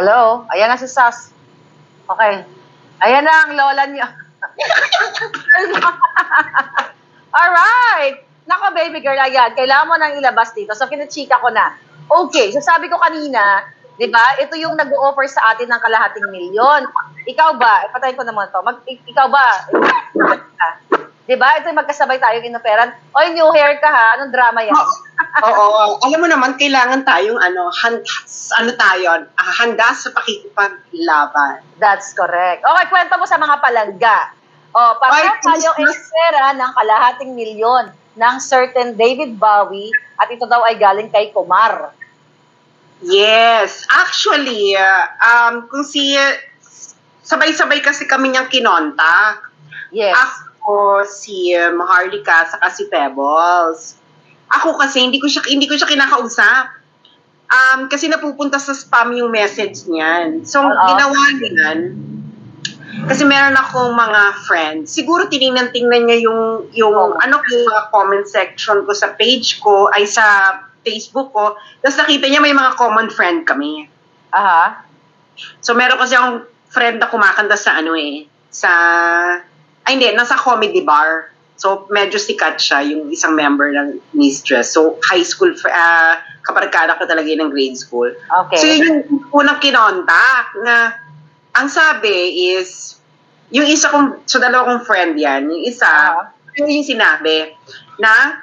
Hello? Ayan na si Sas. Okay. Ayan na ang lola niyo. Alright! Nako, baby girl, ayan. Kailangan mo nang ilabas dito. So, kinachika ko na. Okay. So, sabi ko kanina, di ba, ito yung nag-offer sa atin ng kalahating milyon. Ikaw ba? Ipatayin ko naman to. Ikaw ba? Di ba? Ito yung magkasabay tayong inoperan. Oy, new hair ka ha. Anong drama yan? Oo. Alam mo naman, kailangan tayong handa sa pakikipaglaban. That's correct. Okay, kwento mo sa mga palangga. O, pareho tayong eksera ng kalahating milyon ng certain David Bowie at ito daw ay galing kay Kumar. Yes. Actually, sabay-sabay kasi kami niyang kinontak. Yes. Ako, si Maharlika, saka si Pebbles. Ako kasi, hindi ko siya kinakausap. Kasi napupunta sa spam yung message niyan. So, ginawa niyan, kasi meron akong mga friends. Siguro tinignan-tingnan niya yung mga comment section ko sa page ko, ay sa Facebook ko. Tapos nakita niya may mga common friend kami. Aha. So, meron kasi akong friend na kumakanta sa nasa comedy bar. So, medyo sikat siya, yung isang member ng Mistress. So, high school, kaparkada ko talaga ng grade school. Okay. So, yun yung unang kinontak na, ang sabi is, yung isa kong, so dalawa kong friend yan, yung isa, yung sinabi, na,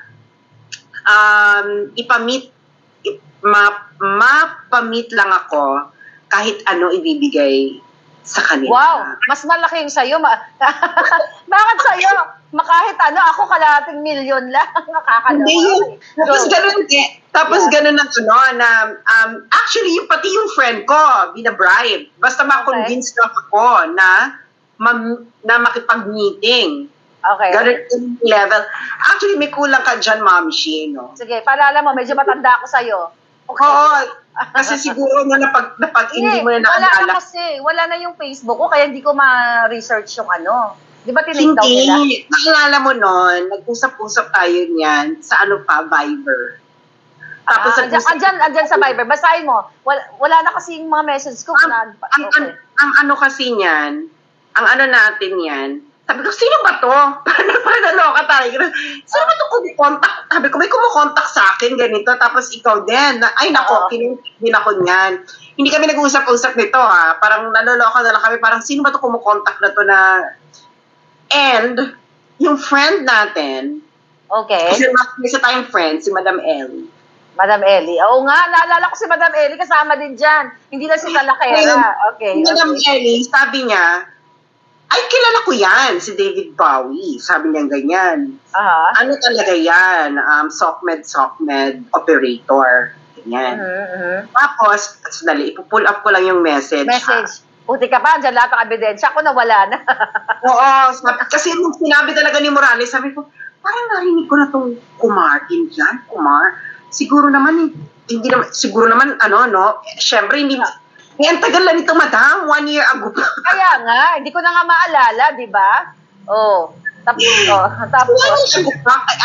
mapamit lang ako kahit ano ibibigay sa kanila. Wow, mas malaki yung sa'yo. Bakit sa'yo? Kahit ano, ako kalahating milyon lang. Nakakalawa. Hindi yun. Tapos ganun actually, pati yung friend ko, binabribe. Basta ma-convince lang ako na makipag-meeting. Okay. Ganun yung level. Actually, may kulang ka dyan, Ma'am Shi, no? Sige, paalala mo, medyo matanda ako sa'yo. Okay. Oo. Kasi siguro napag hindi mo na naalala. Wala na yung Facebook ko, kaya hindi ko ma-research yung ano. Di ba tinake down nila? Hindi. Naalala mo nun, nag-usap-usap tayo niyan sa Viber. Tapos andyan sa Viber. Basahin mo. Wala na kasi yung mga message ko. Ang ano kasi niyan, ang ano natin yan, sabi ko, sino ba to? Parang naloka tayo. Sino ba to kumukontak? Sabi ko, may kumukontak sa akin, ganito. Tapos ikaw din. Ay, nako, din ako niyan. Hindi kami nag-uusap-usap nito, ha. Parang naloloka na lang kami. Parang, sino ba to kumukontak na to na... And, yung friend natin, kasi may isa tayong friend, si Madam Ellie. Madam Ellie. Oo nga, naalala ko si Madam Ellie, kasama din dyan. Hindi na si Talakera. Okay. Madam Ellie, sabi niya, ay, kilala ko yan, si David Bowie. Sabi niya ganyan. Ano talaga yan? SOCMED operator. Ganyan. Tapos, sandali, ipupull up ko lang yung message. Puti ka pa, dyan lahat ng ebidensya. Ako nawala na. Oo, kasi nung sinabi talaga ni Morales, sabi ko, parang narinig ko na itong Kumar. Siguro naman, syempre, hindi, ang tagal lang ito, madam. 1 year ago pa. Kaya nga, hindi ko na nga maalala, di ba? Tapos.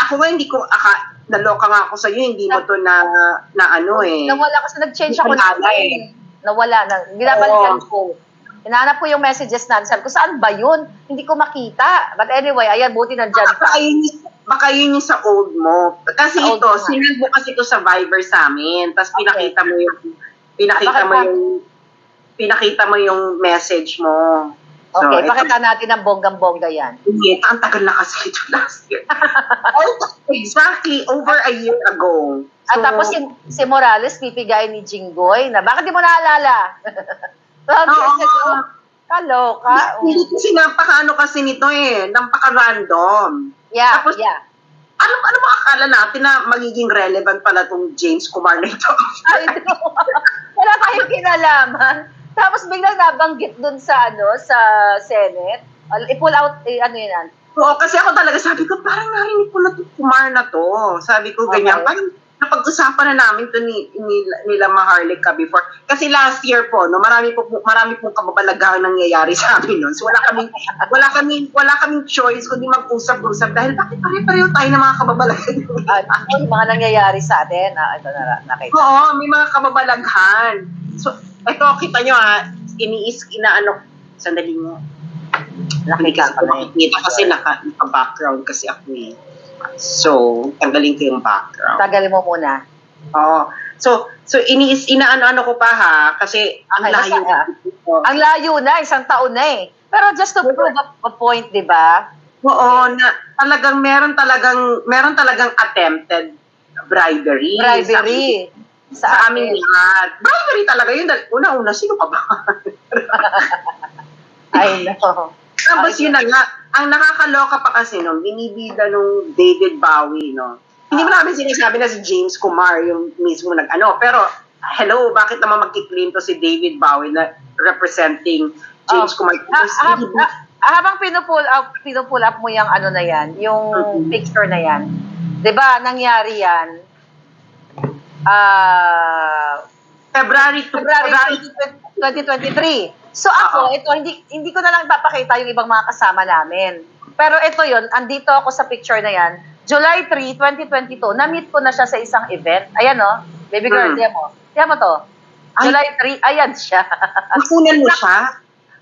Ako nga, hindi ko, naloka nga ako sa'yo, hindi mo to Nawala kasi, nag-change ako na. Nawala na, binabalikan ko. Hinahanap ko yung messages na, sabi ko, saan ba yun? Hindi ko makita. But anyway, ayan, buti nandyan ka. Baka yun yung sa old mo. Kasi sinend mo kasi ito sa Viber sa amin. Tapos pinakita mo yung message mo. So, okay, pakita natin ang bonggang-bongga yan. Hindi, ang tagal na kasi ito last year. Exactly, over a year ago. At tapos si Morales, pipigay ni Jinggoy na bakit di mo naalala? Kaloka. Hindi kasi napaka-ano kasi nito napaka-random. Yeah, tapos, Ano ba akala natin na magiging relevant pala tong James Kumar na ito? Wala tayong kinalaman. Tapos biglang nabanggit dun sa Senate. I-pull out, ano yun? Oo, kasi ako talaga sabi ko, parang narinig ko na itong Kumar na to. Sabi ko, ganyan. Parang napag-usapan na namin to nila Maharlika before. Kasi last year po, no, marami pong kababalaghan nangyayari sa amin noon. So wala kaming choice kundi mag-usap-usap dahil bakit pare-pareho tayo ng mga kababalaghan. Yung mga nangyayari sa atin, ito na nakita. Oo, may mga kababalaghan. So, ito, kita nyo sandali mo. Nakita ko na Nakita kasi naka-background kasi ako eh. So, tanggalin ko yung background. Tagalin mo muna. Oo. So inaano ko pa ha, kasi ang Okay, layo. Ang layo na, isang taon na eh. Pero just to prove a point, di ba? Oo, na talagang meron talagang attempted bribery. Bribery. Sa amin lahat. Bribery talaga yun. Una-una, sino ka ba? I know. Tapos yun na nga, ang nakakaloka pa kasi nung binibida nung David Bowie, no? Hindi mo namin sinasabi na si James Kumar yung mismo nag-ano. Pero, hello, bakit naman magkiklaim to si David Bowie na representing James Kumar? Habang pinupull up mo yung ano na yan, yung picture na yan, di ba, nangyari yan, February 2023. So ako, ito, hindi ko na lang ipapakita yung ibang mga kasama namin. Pero ito yon, andito ako sa picture na yan. July 3, 2022, na-meet ko na siya sa isang event. Ayan o, baby girl, diyan mo. Diyan mo to. July 3, ayan siya. Nakunan mo siya?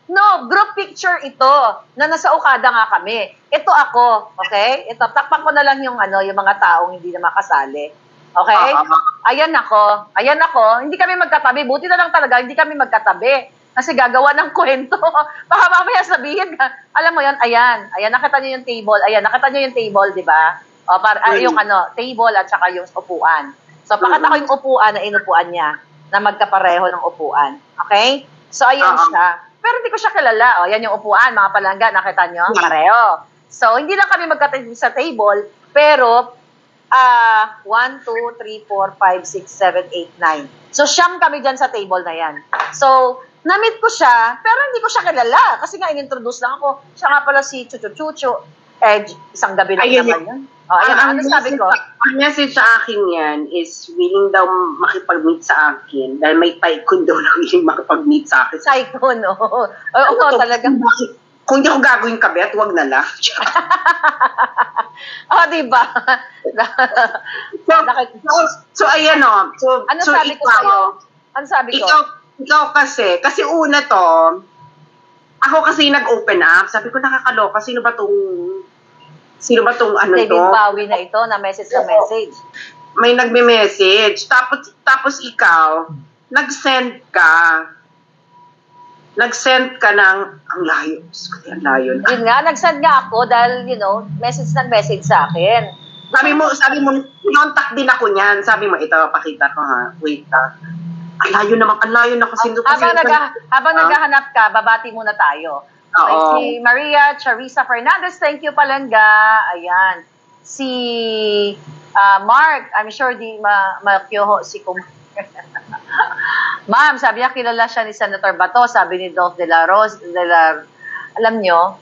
No, group picture ito, na nasa Okada nga kami. Ito ako, okay? Ito, takpan ko na lang yung mga taong hindi na makasali. Okay? Ayan ako. Hindi kami magkatabi. Buti na lang talaga, hindi kami magkatabi. Kasi gagawa ng kwento. Baka mamaya sabihin, alam mo yan, ayan, nakita niyo yung table, nakita niyo yung table, di ba? O, yung table at saka yung upuan. So, pakita ko yung upuan na inupuan niya, na magkapareho ng upuan. Okay? So, ayan siya. Pero hindi ko siya kilala. O, yan yung upuan, mga palangga, nakita niyo? Pareho. So, hindi lang kami magkatabi sa table, pero 1, 2, 3, 4, 5, 6, 7, 8, 9. So, siyam kami dyan sa table na yan. So, na-meet ko siya, pero hindi ko siya kilala. Kasi nga, in-introduce lang ako. Siya nga pala si Chuchu. Isang gabi lang naman yun. Ano sabi ko? Ang message sa akin yan is willing daw makipag-meet sa akin dahil may tycoon daw na willing makipag-meet sa akin. Tycoon, oo. Oo, talagang. Kung hindi ako gagawin kabet, wag na lang. Diba? So, ayan o. Ano sabi ko sa'yo? Ano sabi ko? Ikaw kasi una to, ako kasi nag-open up. Sabi ko, nakakaloka. Sino ba tong ano David to? David Bowie na ito, na message. May nagme-message. Tapos ikaw, nag-send ka ng, ang layo. Ang layo na. Yun nga, nag-send nga ako dahil, message sa akin. Sabi mo, contact din ako niyan. Sabi mo, ito, pakita ko ha. Wait ha. Ang layo na kasi. Habang naghahanap ka, babati muna tayo. Okay, si Maria Charissa Fernandez, thank you palangga. Ayan. Si Mark, I'm sure di makyoho si Ma'am, sabi niya kilala siya ni Senator Bato, sabi ni Dolph de la Rose, alam nyo,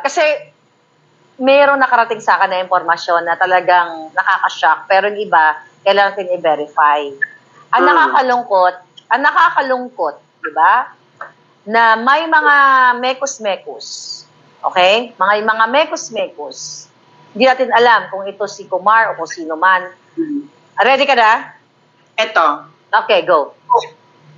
kasi mayroong nakarating sa akin na impormasyon na talagang nakaka-shock, pero yung iba, kailangan natin i-verify. Ang nakakalungkot, di ba? Na may mga mekos-mekos. Okay? Mga mekos-mekos. Hindi natin alam kung ito si Kumar o kung sino man. Ready ka na? Ito. Okay, go.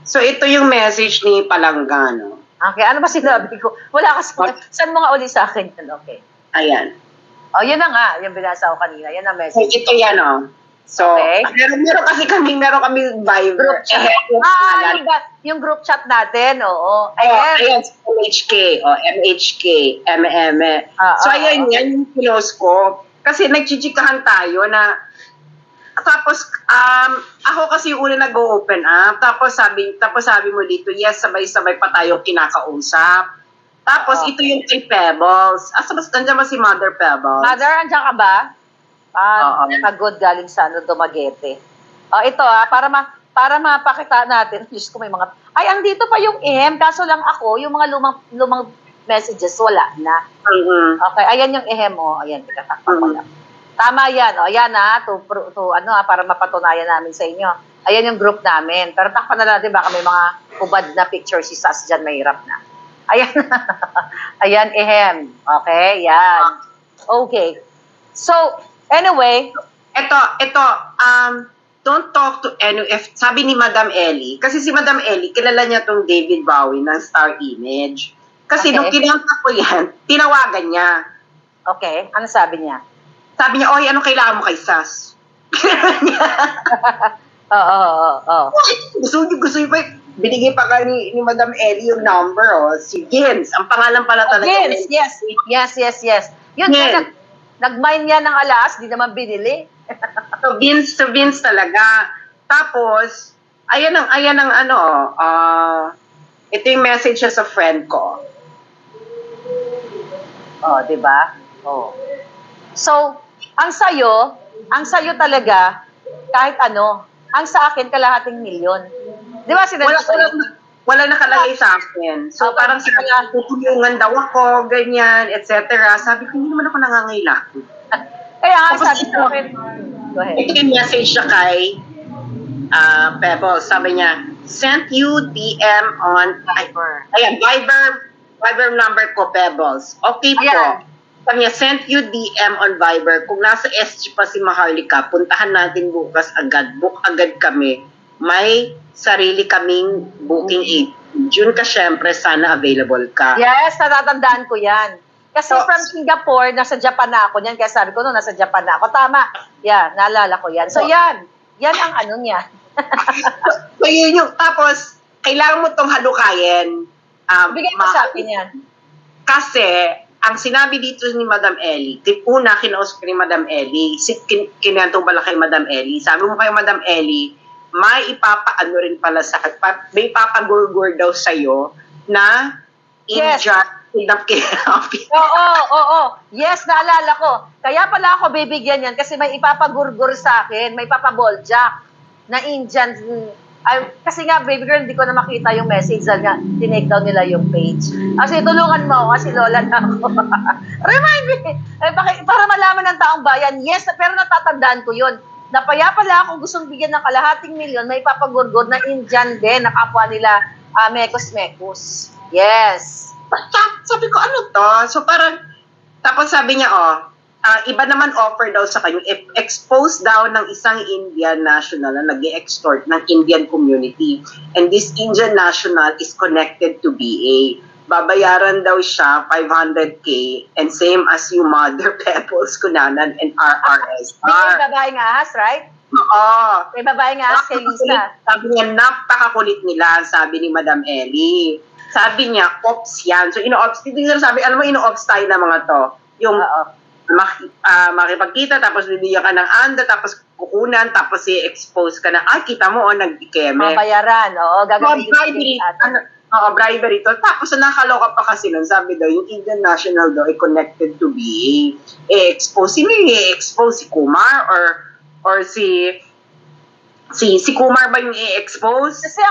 So, ito yung message ni Palanggano. Okay, ano ba sinabi ko? Wala kasi. Saan mo nga uli sa akin yan? Okay. Ayan. Yun na nga. Yung binasa ko kanina. Yan ang So, message. ito yan, So, okay. meron kami Viber. Group chat. Yung group chat natin, oo. Ayan, MHK, MHK, MM. So, ayan yan yung pinost ko. Kasi nagchichikahan tayo na, tapos, ako kasi una nag-open up, tapos sabi mo dito, yes, sabay-sabay pa tayong kinakausap. Tapos, ito yung kay Pebbles. Nandiyan ba si Mother Pebbles? Mother, andiyan ka ba? Pagod galing sa Dumaguete. Ito para mapakita natin, Diyos ko may mga, andito pa yung kaso lang ako, yung mga lumang messages, wala na. Okay, ayan yung ayan, tikatakpan ko lang. Tama yan. O, ayan para mapatunayan namin sa inyo. Ayan yung group namin. Pero takpan na natin, baka may mga hubad na picture si Sas dyan, mahirap na. Ayan. Ayan, ehem. Okay, yan. Okay. So, anyway. Ito, don't talk to if sabi ni Madam Ellie, kasi si Madam Ellie, kilala niya tong David Bowie ng Star Image. Kasi Okay. nung kinontak ko yan, tinawagan niya. Okay, ano sabi niya? Sabi niya, oy, anong kailangan mo kay Sas? Oo. Gusto niyo pa, binigay pa ka ni Madam Ellie yung number, si Gins. Ang pangalan pala talaga. Yes. Yun, Yes. nag-mine niya ng alas, di naman binili. So Vince talaga. Tapos, ayan ang ito yung message niya sa friend ko. Oh, di ba? Oh. So, ang sayo talaga, kahit ano, ang sa akin, kalahating milyon. Di ba, Wala nakalagay sa akin. So, Okay. parang tutulungan daw ako, ganyan, etc. Sabi ko, hindi naman ako nangangailangan. Kaya nga, Tapos sabi ito, ko akin, go ahead. Ito yung message niya kay Pebbles. Sabi niya, sent you DM on Viber number ko, Pebbles. Okay po. Ayan. Sabi niya, sent you DM on Viber. Kung nasa SG pa si Maharlika, puntahan natin bukas agad. Book agad kami. May sarili kaming booking aid. June ka, syempre, sana available ka. Yes, natatandaan ko yan. Kasi So- from Singapore, nasa Japan na ako niyan. Kaya sabi ko, nasa Japan na ako. Tama. Yeah, naalala ko yan. So, yan. Yan ang ano niya. So, yun yung, tapos, kailangan mo tong halukayin. Bigay mo sa akin yan. Kasi, ang sinabi dito ni Madam Ellie, una, kinausap ni Madam Ellie, kinentong bala kay Madam Ellie, sabi mo kay Madam Ellie, may ipapaano rin pala may ipapagurgur daw sa'yo na Yes. Oo. Yes, naalala ko. Kaya pala ako bibigyan yan kasi may ipapagurgur sa akin, may papaboljack na Indian. Kasi nga, baby girl, hindi ko na makita yung message dahil nga, tinake down nila yung page. Kasi tulungan mo ako kasi lola na ako. Remind me! Para malaman ng taong bayan, yes, pero natatandaan ko yun. Napaya pala akong gustong bigyan ng kalahating milyon, may papagurgur na Indian din, na kapwa nila mekos-mekos. Yes. Sabi ko, ano to? So parang, tapos sabi niya, iba naman offer daw sa kanya, expose daw ng isang Indian national na nag-extort ng Indian community. And this Indian national is connected to BA. Babayaran daw siya 500K and same as yung Mother Pebbles Kunanan and RRSR. May babaeng ahas, right? Oo. May babaeng ahas kay Lisa. Sabi niya, napakakulit nila, sabi ni Madam Ellie. Sabi niya, ops yan. So, ino-ops. Sabi, alam mo, ino-ops tayo ng mga to. Yung Oo. makipagkita, tapos bibigyan ka ng anda, tapos kukunan, tapos i-expose ka na, kita mo, nagdikeme. Mabayaran, oo. Gagamitin Bribery to. Tapos nakakaloka pa kasi nun, sabi daw, yung Indian National daw ay connected to BA. I-expose, sino yung i-expose? Si Kumar or si Kumar ba yung i-expose? Kasi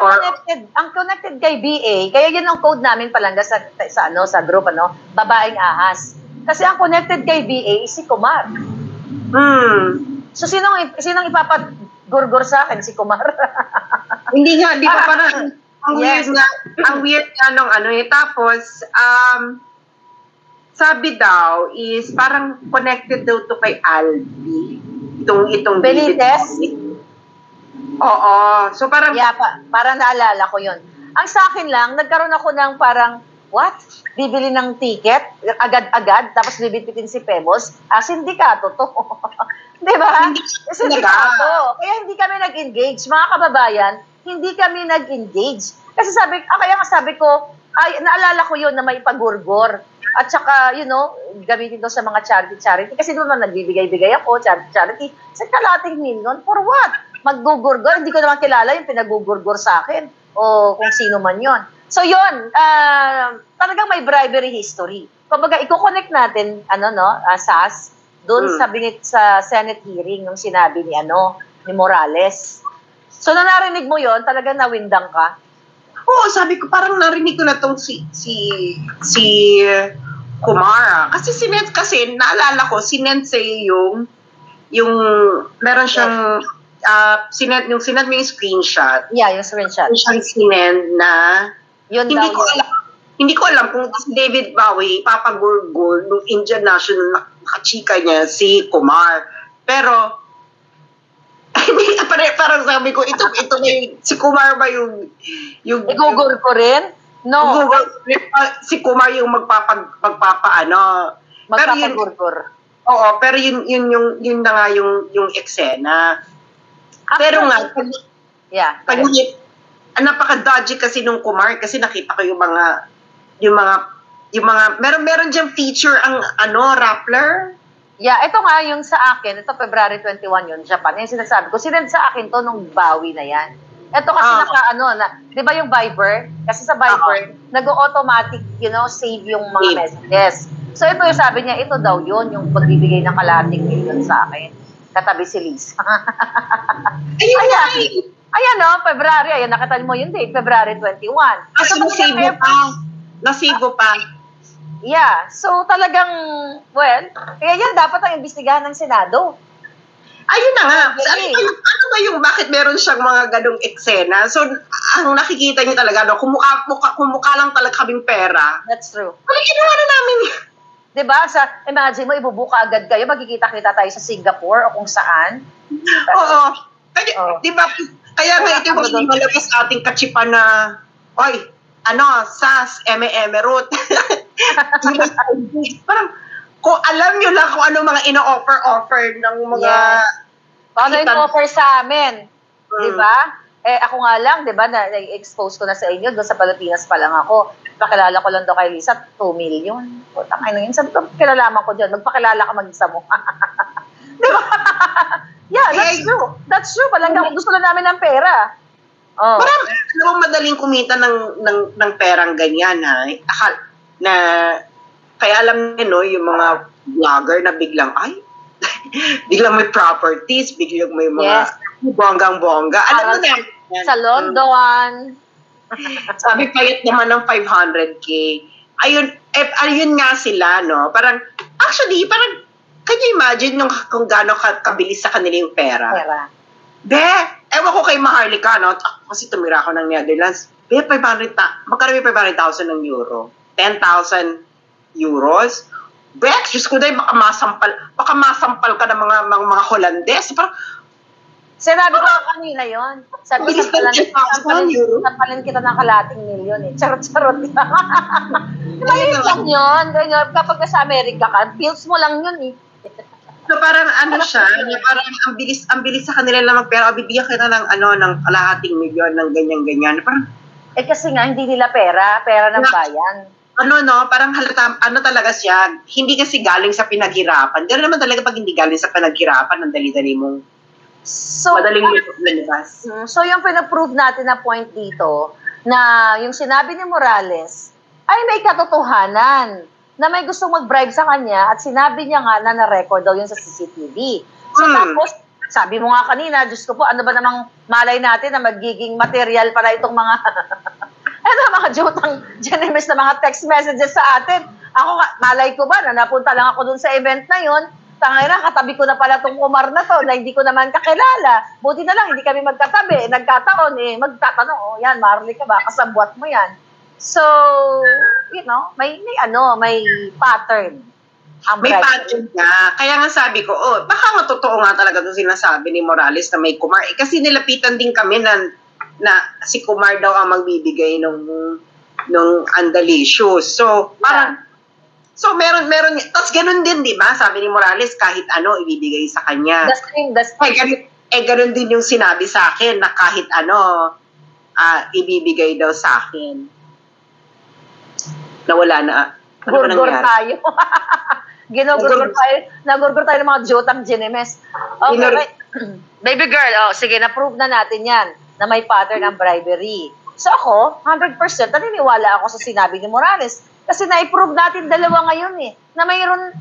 ang connected kay BA, kaya yun ang code namin palangga sa group, babaeng ahas. Kasi ang connected kay BA is si Kumar. So sinong ipapagurgur sa akin? Si Kumar. Hindi nga, di ba parang ang weird nga nung tapos sabi daw is parang connected daw to kay Albi. Itong Benitez? Oo. So parang parang naalala ko yun. Ang sa akin lang, nagkaroon ako ng parang, what? Bibili ng ticket, agad-agad, tapos bibitbitin si Pebbles. Sindikato to. Di ba? Sindikato. Kaya hindi kami nag-engage. Mga kababayan, hindi kami nag-engage. Kasi kaya nga sabi ko, naalala ko yun na may pagurgor. At saka, gamitin daw sa mga charity. Kasi naman nagbibigay-bigay ako, charity. Sa kalating milyon, for what? Maggugurgor, hindi ko naman kilala yung pinagugurgor sa akin. O kung sino man yon. So yun, talagang may bribery history. Kumbaga, i-connect natin, SAS, doon sa Senate hearing nung sinabi ni Morales. So, nung narinig mo yon, talagang nawindang ka? Oo, sabi ko, parang narinig ko na tong si Kumara. Kasi naalala ko, sinend sa'yo yung yung meron siyang yung sinend mo yung screenshot. Yeah, yung screenshot. Yung siyang sinend na Yun hindi daw ko yun. alam. Hindi ko alam kung si David Bowie ipapagurgol ng Indian national nakachika niya si Kumar. Pero hindi parang sabi ko ito na si Kumar ba yung I-google ko rin? No. Si Kumar yung magpapaano. Pero yun, Magpapagurgur. oo, pero yun na nga yung eksena. Pero nga, Yeah. pag napaka-dodgy kasi nung Kumar kasi nakita ko yung mga meron diyang feature ang Rappler. Yeah, ito nga yung sa akin, ito February 21 yun, Japan. Yung sinasabi ko, sinend sa akin to nung Bowie na yan. Ito kasi di ba yung Viber? Kasi sa Viber, nag-automatic, save yung mga messages. So ito yung sabi niya, ito daw yun, yung pagbibigay ng kalahating million sa akin. Katabi si Lisa. Ayan no, February, ayan, nakita mo yung date, February 21. Kasi nasave mo pa. Yeah, so talagang, kaya yan dapat ang imbestigahan ng Senado. Ayun na nga. Okay. Ano ba yung bakit meron siyang mga ganong eksena? So, ang nakikita niyo talaga, kumukha lang talaga kaming pera. That's true. Ano ginawa na namin yun? Diba? Imagine mo, ibubuka agad kayo, magkikita-kita tayo sa Singapore o kung saan. Oo. Di ba? Kaya nga ito yung malabas ating kachipan na, SAS, route. Parang, kung alam nyo lang kung ano mga ino-offer ng mga... Paano yung offer sa amin? Diba? Ako nga lang, diba, na-expose ko na sa inyo, doon sa Pilipinas pa lang ako. Pakilala ko lang daw kay Lisa, 2 million. Putang ina yun. Sabi ko, kilalaman ko dyan. Magpakilala ka mag-isa mo. Diba? Yeah, that's true. That's true. Gusto lang namin ng pera. Oh. Parang, madaling kumita ng perang ganyan, ha? Kaya alam niyo, yung mga vlogger na biglang, biglang may properties, biglang may mga bonggang-bongga. Alam mo na. Sa London. Sabi payat naman ng 500K. Ayun nga sila, no? Parang, actually, can you imagine kung gaano kabilis sa kanila yung pera? Ewan ko kay Maharlika, no? Kasi tumira ako ng Netherlands. Magkano may 500,000 ng euro? 10,000 euros? Diyos ko dahil baka masampal ka ng mga Holandes. Parang, sinabi ko kanina yun. Sabi ko, sampalin kita ng kalating milyon eh. Charot-charot. Kaya lang yun. Kapag nasa Amerika ka, pills mo lang yun eh. So parang parang ang bilis sa kanila na magpera, bibigyan kita ng kalahating milyon ng ganyan-ganyan. Parang, kasi nga, hindi nila pera ng bayan. Parang halata, talaga siya, hindi kasi galing sa pinaghirapan. Gano'n naman talaga pag hindi galing sa pinaghirapan, ang dali-dali mong madaling lumabas. So yung pinaprove natin na point dito, na yung sinabi ni Morales, ay may katotohanan na may gustong mag-bribe sa kanya at sinabi niya nga na na-record daw yun sa CCTV. So tapos, sabi mo nga kanina, Diyos ko po, ano ba namang malay natin na magiging material para itong mga mga jutang generous na mga text messages sa atin. Ako, malay ko ba na napunta lang ako dun sa event na yun, tangina, katabi ko na pala tong Kumar na to, na hindi ko naman kakilala. Buti na lang, hindi kami magkatabi. Nagkataon magtatanong, yan, Marley ka ba? Kasabwat mo yan. So, may pattern. May pattern nga. Kaya nga sabi ko, baka nga totoo nga talaga itong sinasabi ni Morales na may Kumar. Kasi nilapitan din kami na si Kumar daw ang magbibigay nung Andalicious. So, parang, meron, tapos ganun din, di ba? Sabi ni Morales, kahit ano, ibibigay sa kanya. The same. Ganun din yung sinabi sa akin na kahit ano, ibibigay daw sa akin. Nawala na. Gurgur tayo. Nagurgur tayo ng mga jotang ginemes. Okay, baby girl, sige, na-prove na natin yan na may pattern ng bribery. So ako, 100% naniniwala ako sa sinabi ni Morales. Kasi na-prove natin dalawa ngayon na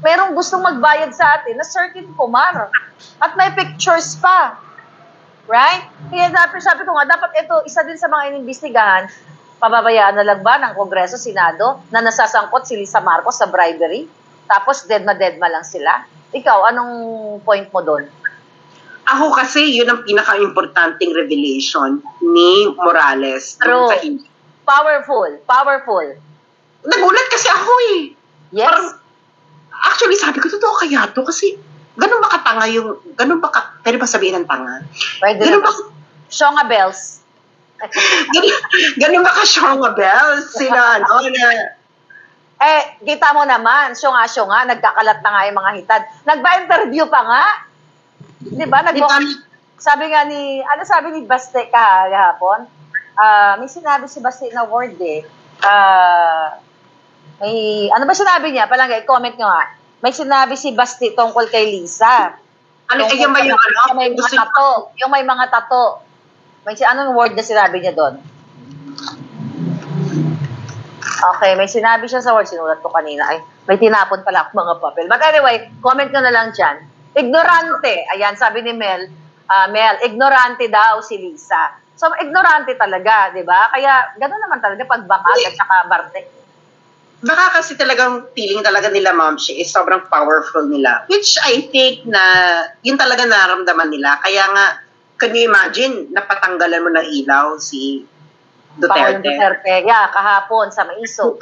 mayroong gustong magbayad sa atin na certain Kumar. At may pictures pa. Right? Kaya sabi ko nga, dapat ito, isa din sa mga inimbestigahan, pababayaan na lang ba ng Kongreso, Senado, na nasasangkot si Lisa Marcos sa bribery? Tapos dead ma lang sila? Ikaw, anong point mo doon? ako kasi yun ang pinaka-importanting revelation ni Morales. True. Sa hindi. Powerful. Nagulat kasi ako eh. Yes. Parang, actually, sabi ko, totoo kaya to? Kasi, ganun ba katanga yung, pwede ba sabihin ng tanga? Pwede Ganun ba, naman. Shonga bells. ganun ba ka-Shonga Bells? Sila, ano, na, Kita mo naman, syunga, nagkakalat na nga yung mga hitad. Nagba-interview pa nga. Di ba? Sabi nga ni, ano sabi ni Baste kahapon? May sinabi si Baste na word eh. Ano ba sinabi niya? Palangga, i-comment nyo nga. May sinabi si Basti tungkol kay Lisa. ano, yung ba yung ano? Yung may mga tato. Yung may mga tato. Anong word na sinabi niya doon? Okay, may sinabi siya sa word. Sinulat ko kanina. Ay, may tinapon pala ako mga papel. But anyway, comment ko na lang dyan. Ignorante. Ayan, sabi ni Mel, ignorante daw si Lisa. So, ignorante talaga, di ba? Kaya, gano'n naman talaga pag bakag at saka barte. Baka kasi talagang feeling talaga nila, Ma'am Shi, is sobrang powerful nila. Which I think na, yun talaga naramdaman nila. Kaya nga, can you imagine, napatanggalan mo ng ilaw si Pangulong Duterte? Duterte. Yeah, kahapon sa Maiso.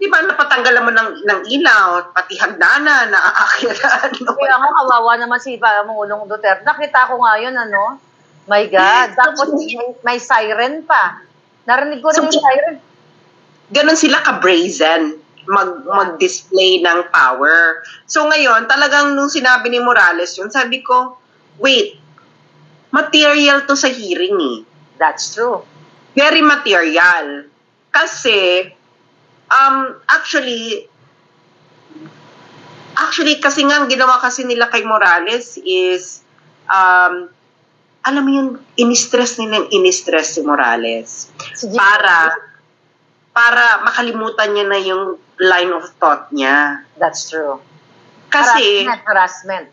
Di ba, napatanggalan mo ng ilaw, pati hagdanan, nakakakilaan. Kaya nga, kawawa naman si Pangulong Duterte. Nakita ko nga yun, ano? My God. Tapos may siren pa. Narinig ko rin yung siren. Ganon sila ka-brazen mag-display ng power. So ngayon, talagang nung sinabi ni Morales yun, sabi ko, wait, material to sa hearing eh. That's true. Very material. Kasi, actually, kasi nga, ang ginawa kasi nila kay Morales is, alam mo yun, in-stress si Morales. Para makalimutan niya na yung line of thought niya. That's true. Kasi, Harassment.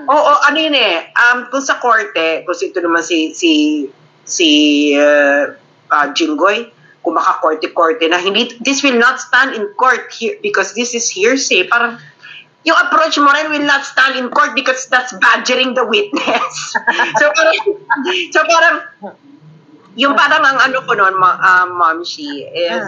oo, ano yun eh, kung sa korte, kung ito naman si Jinggoy, kung maka-korte-korte na, this will not stand in court here because this is hearsay. Parang, yung approach mo rin will not stand in court because that's badgering the witness. so parang, yung parang ang ano ko noon, Ma'am Shi, is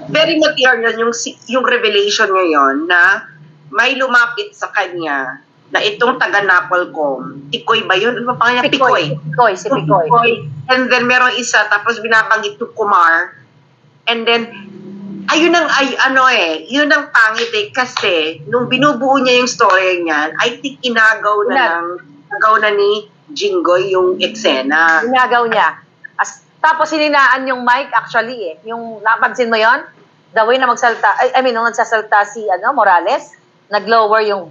very material yung revelation ngayon na may lumapit sa kanya na itong taga-Napolcom, Tikoy ba yun? Ano pa kanya? Tikoy. Si Pikoy. And then merong isa, tapos binabanggit to Kumar. And then, yun ang pangit eh, kasi nung binubuo niya yung story niyan, I think inagaw na ni Jinggoy yung eksena. Inagaw niya. Tapos hininaan yung mic actually eh. Yung, napansin mo yon? The way na magsalta, nung nagsasalta si Morales, nag-lower yung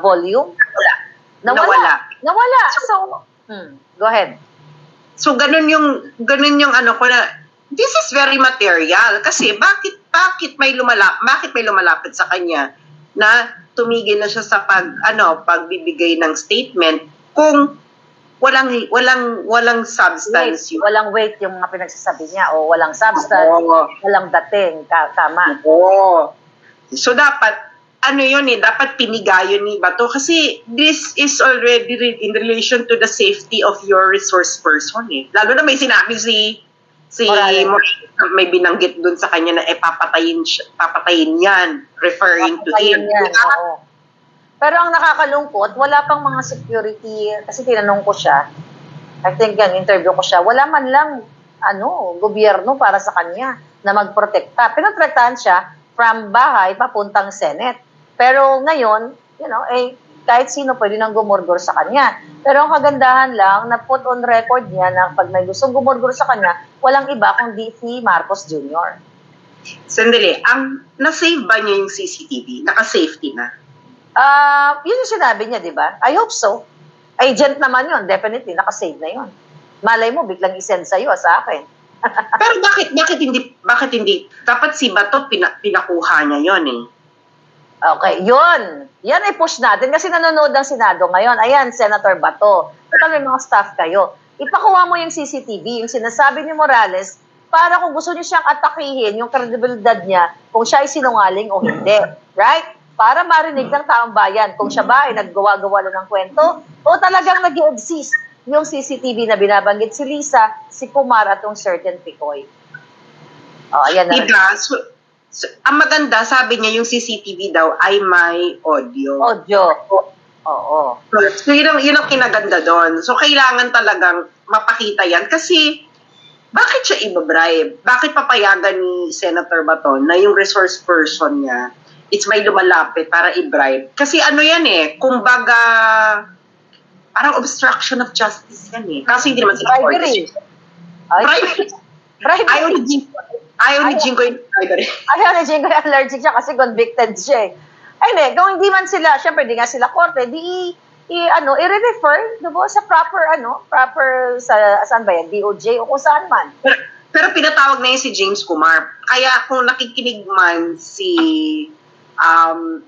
volume. Nawala. So, go ahead. So, ganun yung ano ko na, this is very material. Kasi, bakit may lumalapit sa kanya na tumigil na siya sa pagbibigay ng statement kung walang substance. Walang weight yung mga pinagsasabi niya o walang substance, walang dating, tama. Oo. So, dapat, dapat pinigayo ni Bato kasi this is already in relation to the safety of your resource person eh. Lalo na may sinabi si Morales, may binanggit dun sa kanya na papatayin yan, referring to him. Pero ang nakakalungkot, wala pang mga security, kasi tinanong ko siya, I think interview ko siya, wala man lang, gobyerno para sa kanya na magprotekta. Pinotektahan siya from bahay papuntang Senate. Pero ngayon, kahit sino pwede nang gumurgor sa kanya. Pero ang kagandahan lang, na put on record niya na pag may gustong gumurgor sa kanya, walang iba kundi si Marcos Jr. Sandali, na-save ba niya yung CCTV? Naka-safety na? Yun yung sinabi niya, di ba? I hope so. Agent naman yun, definitely, naka-save na yun. Malay mo, biglang isend sa'yo, sa akin. Pero bakit hindi? Dapat si Bato pinakuha niya yon eh. Okay, yun. Yan ay push natin kasi nanonood ang Senado ngayon. Ayan, Senator Bato. Total may mga staff kayo. Ipakuha mo yung CCTV, yung sinasabi ni Morales, para kung gusto niyo siyang atakihin, yung kredibilidad niya, kung siya ay sinungaling o hindi. Right? para marinig ng taong bayan kung siya ba ay naggawa-gawa lang ng kwento o talagang nag-exist yung CCTV na binabanggit si Lisa, si Kumar at yung certain Picoy. Ayan na. Diba? So, ang maganda, sabi niya, yung CCTV daw ay may audio. Audio. Oo. So, yun ang kinaganda doon. So, kailangan talagang mapakita yan. Kasi, bakit siya ibabribe? Bakit papayagan ni Senator Baton na yung resource person niya, it's may lumalapit para i-bribe? Kasi ano yan kumbaga, parang obstruction of justice yan Kasi hindi naman sila Bribery. Bribery. Ayaw ni Jingo yung bribery. Ayaw ni Jingo yung allergic siya kasi convicted siya Ay, hindi. Kung hindi man sila, syempre, di nga sila korte, i-refer, diba, sa proper, saan ba yan? DOJ o kung saan man. Pero pinatawag na yun si James Kumar. Kaya kung nakikinig man si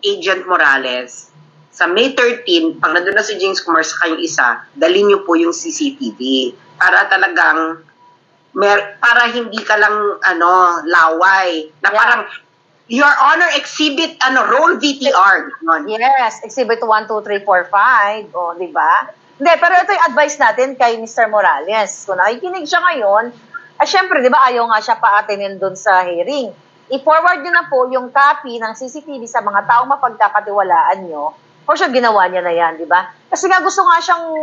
Agent Morales, sa May 13, pag nandun na si James Kumar sa kayong isa, dalhin niyo po yung CCTV para talagang para hindi ka lang laway na parang Your Honor, exhibit, roll VTR. Yes, exhibit 1, 2, 3, 4, 5. O, di ba? Hindi, pero ito yung advice natin kay Mr. Morales. Kung nakikinig siya ngayon, syempre, di ba, ayaw nga siya pa-attendin doon sa hearing. I-forward nyo na po yung copy ng CCTV sa mga taong mapagkakatiwalaan nyo. For sure, ginawa niya na yan, di ba? Kasi nga gusto nga siyang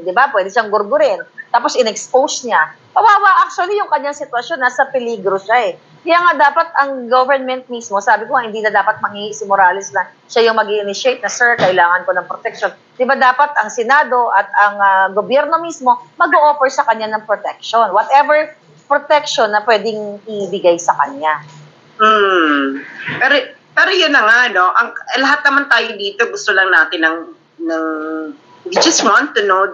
di ba, pwede siyang gurgurin. Tapos in-expose niya. Kawawa, actually, yung kanyang sitwasyon, nasa peligro siya Kaya nga dapat ang government mismo, sabi ko nga, hindi na dapat manghihi si Morales na siya yung mag-initiate na, sir, kailangan ko ng protection. Di ba dapat ang Senado at ang gobyerno mismo mag-o-offer sa kanya ng protection. Whatever protection na pwedeng ibigay sa kanya. Pero yun na nga, lahat naman tayo dito gusto lang natin we just want to know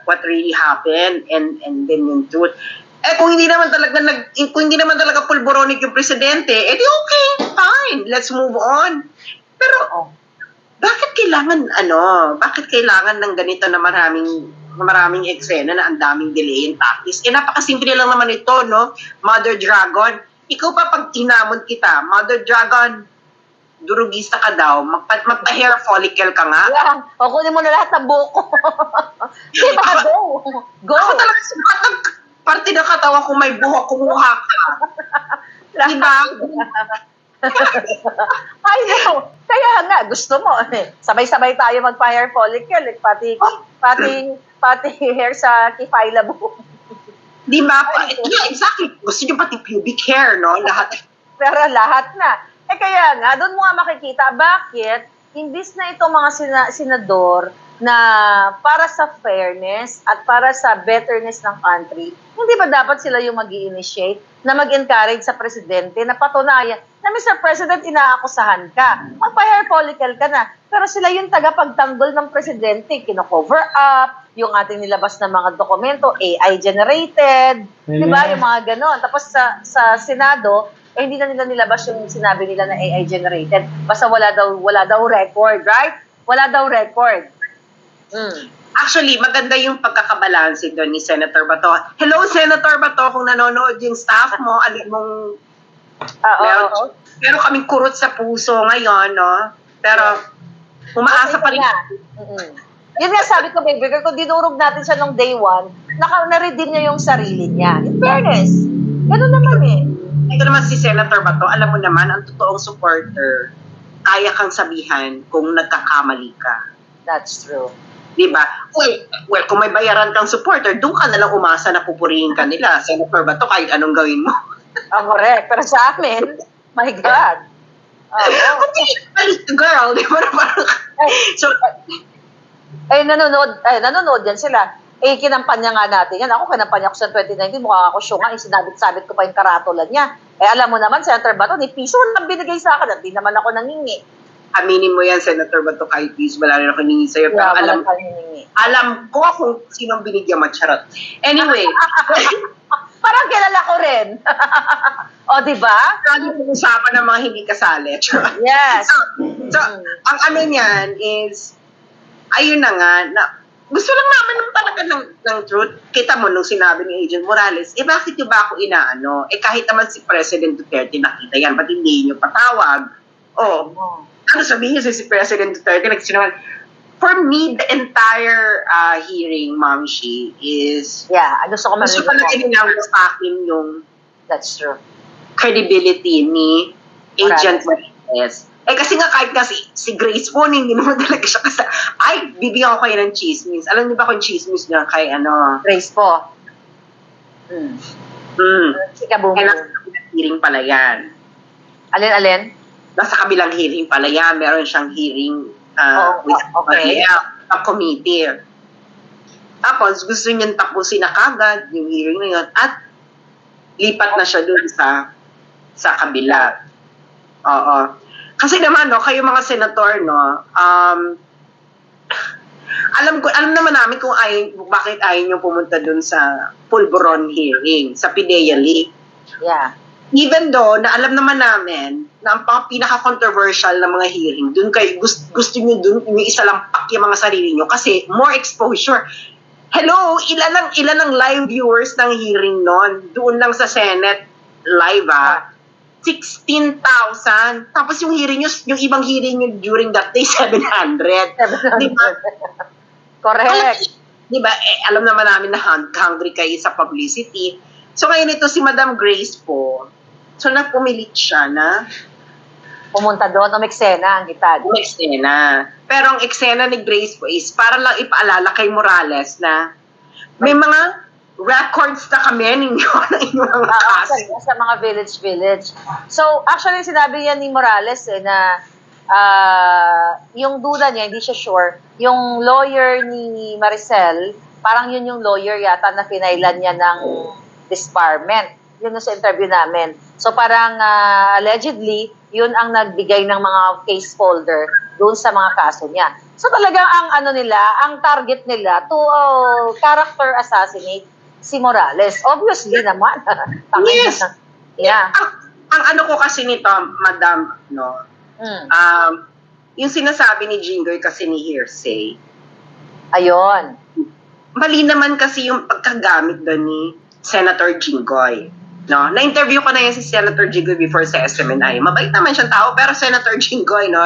what really happened and then yung truth. Kung hindi naman talaga pulboronic yung presidente, di okay, fine, let's move on. Pero bakit kailangan ng ganito na maraming eksena na ang daming delay and tactics? Napakasimple lang naman ito, Mother Dragon. Ikaw pa pag tinamon kita, Mother Dragon, durugista ka daw, magpa-hair follicle ka nga. Yeah. O kunin mo na lahat ng buko. Diba, go. Go. Ako talaga parte ng katawan kung may buhok, kumuha ka. Diba? I know. Kaya nga, gusto mo. Sabay-sabay tayo magpa-hair follicle. Pati hair sa kifayla buhok. Diba? Yeah, exactly. Gusto nyo pati pubic hair, Lahat. Pero lahat na. Kaya nga, doon mo nga makikita, bakit imbis na itong mga senador na para sa fairness at para sa betterness ng country, hindi ba dapat sila yung mag-i-initiate na mag-encourage sa presidente na patunayan na Mr. President, inaakusahan ka. Magpa-hair follicle ka na. Pero sila yung tagapagtanggol ng presidente, kino-cover up, yung ating nilabas na mga dokumento, AI generated, di ba? Yung mga ganon. Tapos sa Senado, hindi na nila nilabas yung sinabi nila na AI generated. Basta wala daw record, right? Wala daw record. Actually, maganda yung pagkakabalanse doon ni Senator Bato. Hello, Senator Bato, kung nanonood yung staff mo, alam mong pero kaming kurot sa puso ngayon, Pero umaasa pa rin. Yun nga sabi ko, baby girl, kung dinurog natin siya nung day one, na-redeem niya yung sarili niya. In fairness, gano'n naman Ito naman si Senator Bato, alam mo naman, ang totoong supporter, kaya kang sabihan kung nagkakamali ka. That's true. Diba? Well, kung may bayaran kang supporter, doon ka nalang umasa na pupurihin ka nila. Senator Bato, kahit anong gawin mo. Correct. Pero sa amin, my God. Girl, di ba? So, nanonood yan sila. Kinampanya nga natin yan. Ako, kinampanya ko sa 2019, mukha ako siya nga, sinabit-sabit ko pa yung karatola niya. Alam mo naman, Senator Bato, ni piso lang binigay sa akin, at di naman ako nangingi. Aminin mo yan, Senator Bato, kahit piso, wala rin ako nangingi sa'yo. Pero alam ko kung sinong binigyan mo, charot. Anyway. Parang kilala ko rin. O, di ba? Usapan ng mga hindi kasali. Yes. So, ang ano niyan is, ayun na nga, gusto lang naman talaga ng truth. Kita mo nung sinabi ni Agent Morales, bakit nyo ba ako inaano? Kahit naman si President Duterte nakita yan, ba't hindi nyo patawag? Oh, Oh. ano sabihin niya si President Duterte, nagsinungaling. For me, the entire hearing, Ma'am Shi, is Yeah, gusto ko gusto marinig talaga mo. nilang akin yung That's true. credibility ni Agent Morales. Morales. Kasi nga kahit nga si Grace po, hindi naman talaga siya kasi, ay, bibigyan ko kayo ng chismis. Alam niyo ba kung chismis niya kay Grace po. Chika boom. Kaya nasa kabilang hearing pala yan. Alin? Nasa kabilang hearing pala yan. Meron siyang hearing with okay. a committee. Tapos, gusto niyang tapusin na kagad yung hearing na yun at lipat na siya dun sa kabila. Oo. Kasi naman, no, kayo mga senator, no, alam naman namin kung bakit ayaw niyo pumunta dun sa Pulburon hearing, sa PIDEA League. Yeah. Even though, na alam naman namin na ang pinaka-controversial na mga hearing, dun kayo, gusto niyo dun, yung isa lang pak yung mga sarili niyo kasi more exposure. Hello, ilan ang live viewers ng hearing nun? Doon lang sa Senate live 16,000. Tapos yung hearing nyo, yung ibang hearing nyo during that day, 700. Diba? Correct. Diba? Alam naman namin na hungry kayo sa publicity. So ngayon ito si Madam Grace po. So napumilit siya na Pumunta doon, umeksena ang gitad. eksena. Pero ang eksena ni Grace po is para lang ipaalala kay Morales na may mga records na kami ninyo ng inyong mga kaso. Sa mga village. So, actually, sinabi niya ni Morales na yung duda niya, hindi siya sure. Yung lawyer ni Maricel, parang yun yung lawyer yata na pinailan niya ng disbarment. Yun sa interview namin. So, parang allegedly, yun ang nagbigay ng mga case folder doon sa mga kaso niya. So, talagang ang target nila to character assassinate si Morales. Obviously naman. Yes. Yeah. Ang ano ko kasi nito, Madam, no, yung sinasabi ni Jingoy kasi ni hearsay, Ayun. mali naman kasi yung pagkagamit doon ni Senator Jingoy. No? Na-interview ko na yan si Senator Jingoy before sa SMNI. Mabait naman siyang tao, pero Senator Jingoy, no,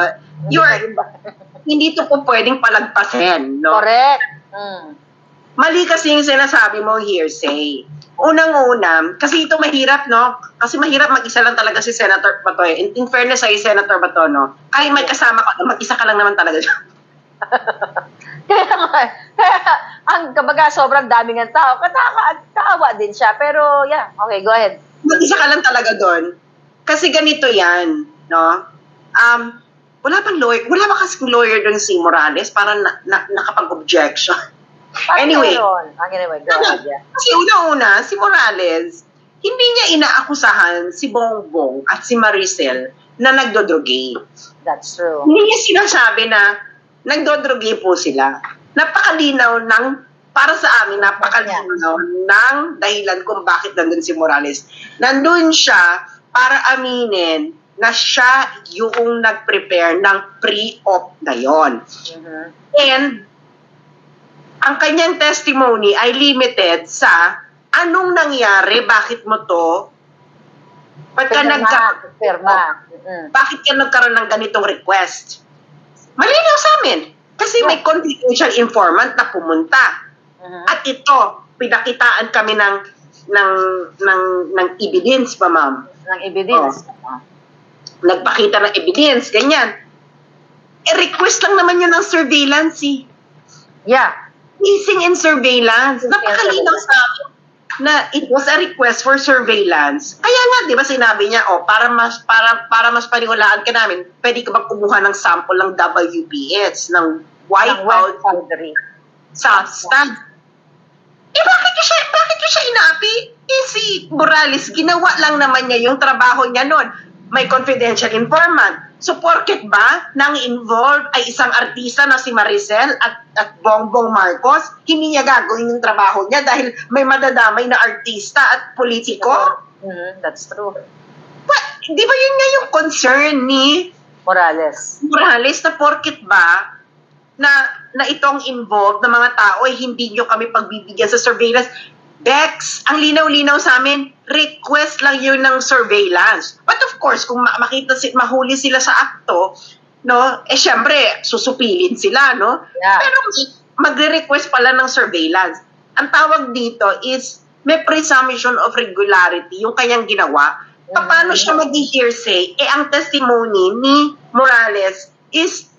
hindi to po pwedeng palagpasin. No? Correct. Mali kasi yung sinasabi mo hearsay. Unang-una, kasi ito mahirap, no? Kasi mahirap mag-isa lang talaga si Senator Bato. In fairness ay Senator Bato, no? Kahit may kasama ka, mag-isa ka lang naman talaga siya. Kaya ang kabaga sobrang daming ng tao. Kaawa din siya. Pero yeah, okay, go ahead. Mag-isa ka lang talaga doon. Kasi ganito yan, no? Wala ba kasing lawyer doon si Morales para nakapag-objection? Anyway. Go ahead, yeah. Kasi una-una, si Morales, hindi niya inaakusahan si Bongbong at si Maricel na nagdodrogate. That's true. Hindi niya sinasabi na nagdodrogate po sila. Napakalinaw para sa amin, napakalinaw ng dahilan kung bakit nandun si Morales. Nandun siya para aminin na siya yung nag-prepare ng pre-op na yon. And ang kanyang testimony ay limited sa anong nangyari, bakit mo to, bakit ka nagkaroon ng ganitong request. Malinaw sa amin. Kasi may confidential informant na pumunta. At ito, pinakitaan kami ng evidence ba, ma'am? Ng evidence. Nagpakita ng evidence, ganyan. Request lang naman yun ng surveillance, Yeah. Missing in surveillance. Napakalinaw sa akin na it was a request for surveillance. Kaya nga, di ba sinabi niya, para mas paniwalaan ka namin, pwede ka bang kumuha ng sample ng WPH, ng whiteout substance. Bakit niya siya inaapi? Si Morales, ginawa lang naman niya yung trabaho niya noon. May confidential informant. So, porket ba nang involved ay isang artista na si Maricel at Bongbong Marcos, hindi niya gagawin yung trabaho niya dahil may madadamay na artista at politiko? That's true. Di ba yun nga yung concern ni Morales na porket ba na itong involved na mga tao ay hindi nyo kami pagbibigyan sa surveillance? Dex, ang linaw-linaw sa amin, request lang yun ng surveillance. But of course, kung mahuli sila sa akto, no, syempre, susupilin sila, no? Yeah. Pero magre-request pala ng surveillance. Ang tawag dito is may presumption of regularity yung kanyang ginawa. Paano siya mag-hearsay? Ang testimony ni Morales is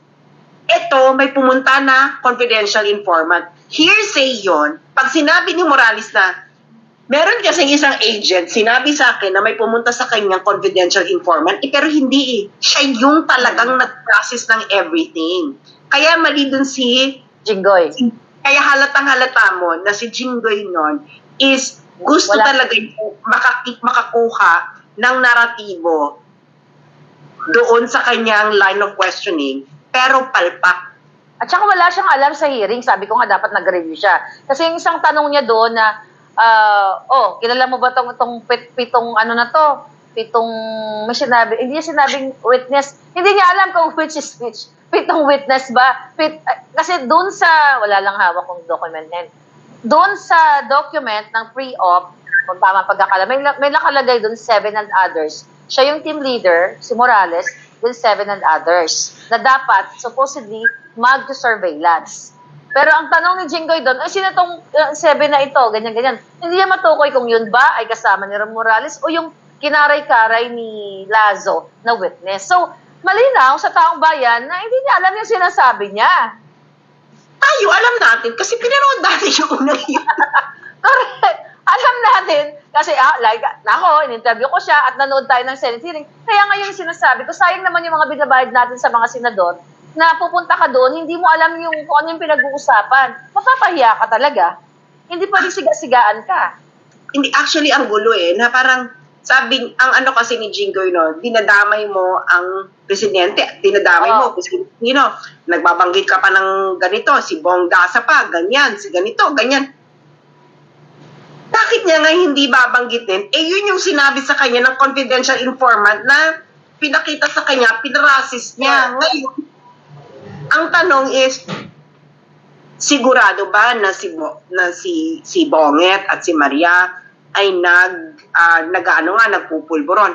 eto, may pumunta na confidential informant. Hearsay yon. Pag sinabi ni Morales na, meron kasing isang agent, sinabi sa akin na may pumunta sa kanyang confidential informant, pero hindi siya yung talagang nag-process ng everything. Kaya mali dun si Jinggoy. Kaya halatang-halata mo na si Jinggoy nun is gusto talaga makakuha ng naratibo doon sa kanyang line of questioning, pero palpak. At saka wala siyang alam sa hearing. Sabi ko nga dapat nag-review siya. Kasi yung isang tanong niya doon na, kilala mo ba tong pitong ano na to? Pitong, may sinabi, hindi niya sinabing witness. Hindi niya alam kung which is which. Pitong witness ba? Kasi doon sa, wala lang hawak kong document na yun. Doon sa document ng pre-op, kung tama pagkakala, may nakalagay doon 7 and others. Siya yung team leader, si Morales, with 7 and others, na dapat, supposedly, mag-surveillance. Pero ang tanong ni Jinggoy doon, sino tong 7 na ito, ganyan-ganyan. Hindi niya matukoy kung yun ba ay kasama ni Morales o yung kinaray-karay ni Lazo na witness. So, malinaw sa taong bayan na hindi niya alam yung sinasabi niya. Tayo, alam natin, kasi pinanood natin yung unang yun. Correct. Alam natin, kasi in-interview ko siya at nanood tayo ng Senate hearing. Kaya ngayon sinasabi ko, sayang naman yung mga binabayad natin sa mga senador na pupunta ka doon, hindi mo alam yung kung ano yung pinag-uusapan. Mapapahiya ka talaga. Hindi pa rin siga-sigaan ka. Hindi, actually, ang gulo na parang sabing, ang ano kasi ni Jinggoy, no, dinadamay mo ang presidente, dinadamay mo, kasi, nagbabanggit ka pa ng ganito, si Bong Dasa pa, ganyan, si ganito, ganyan. Bakit niya nga hindi babanggitin? Yun yung sinabi sa kanya ng confidential informant na pinakita sa kanya, pinrasis niya. Ngayon, ang tanong is, sigurado ba na si Bonget at si Maria ay nagpupulburon?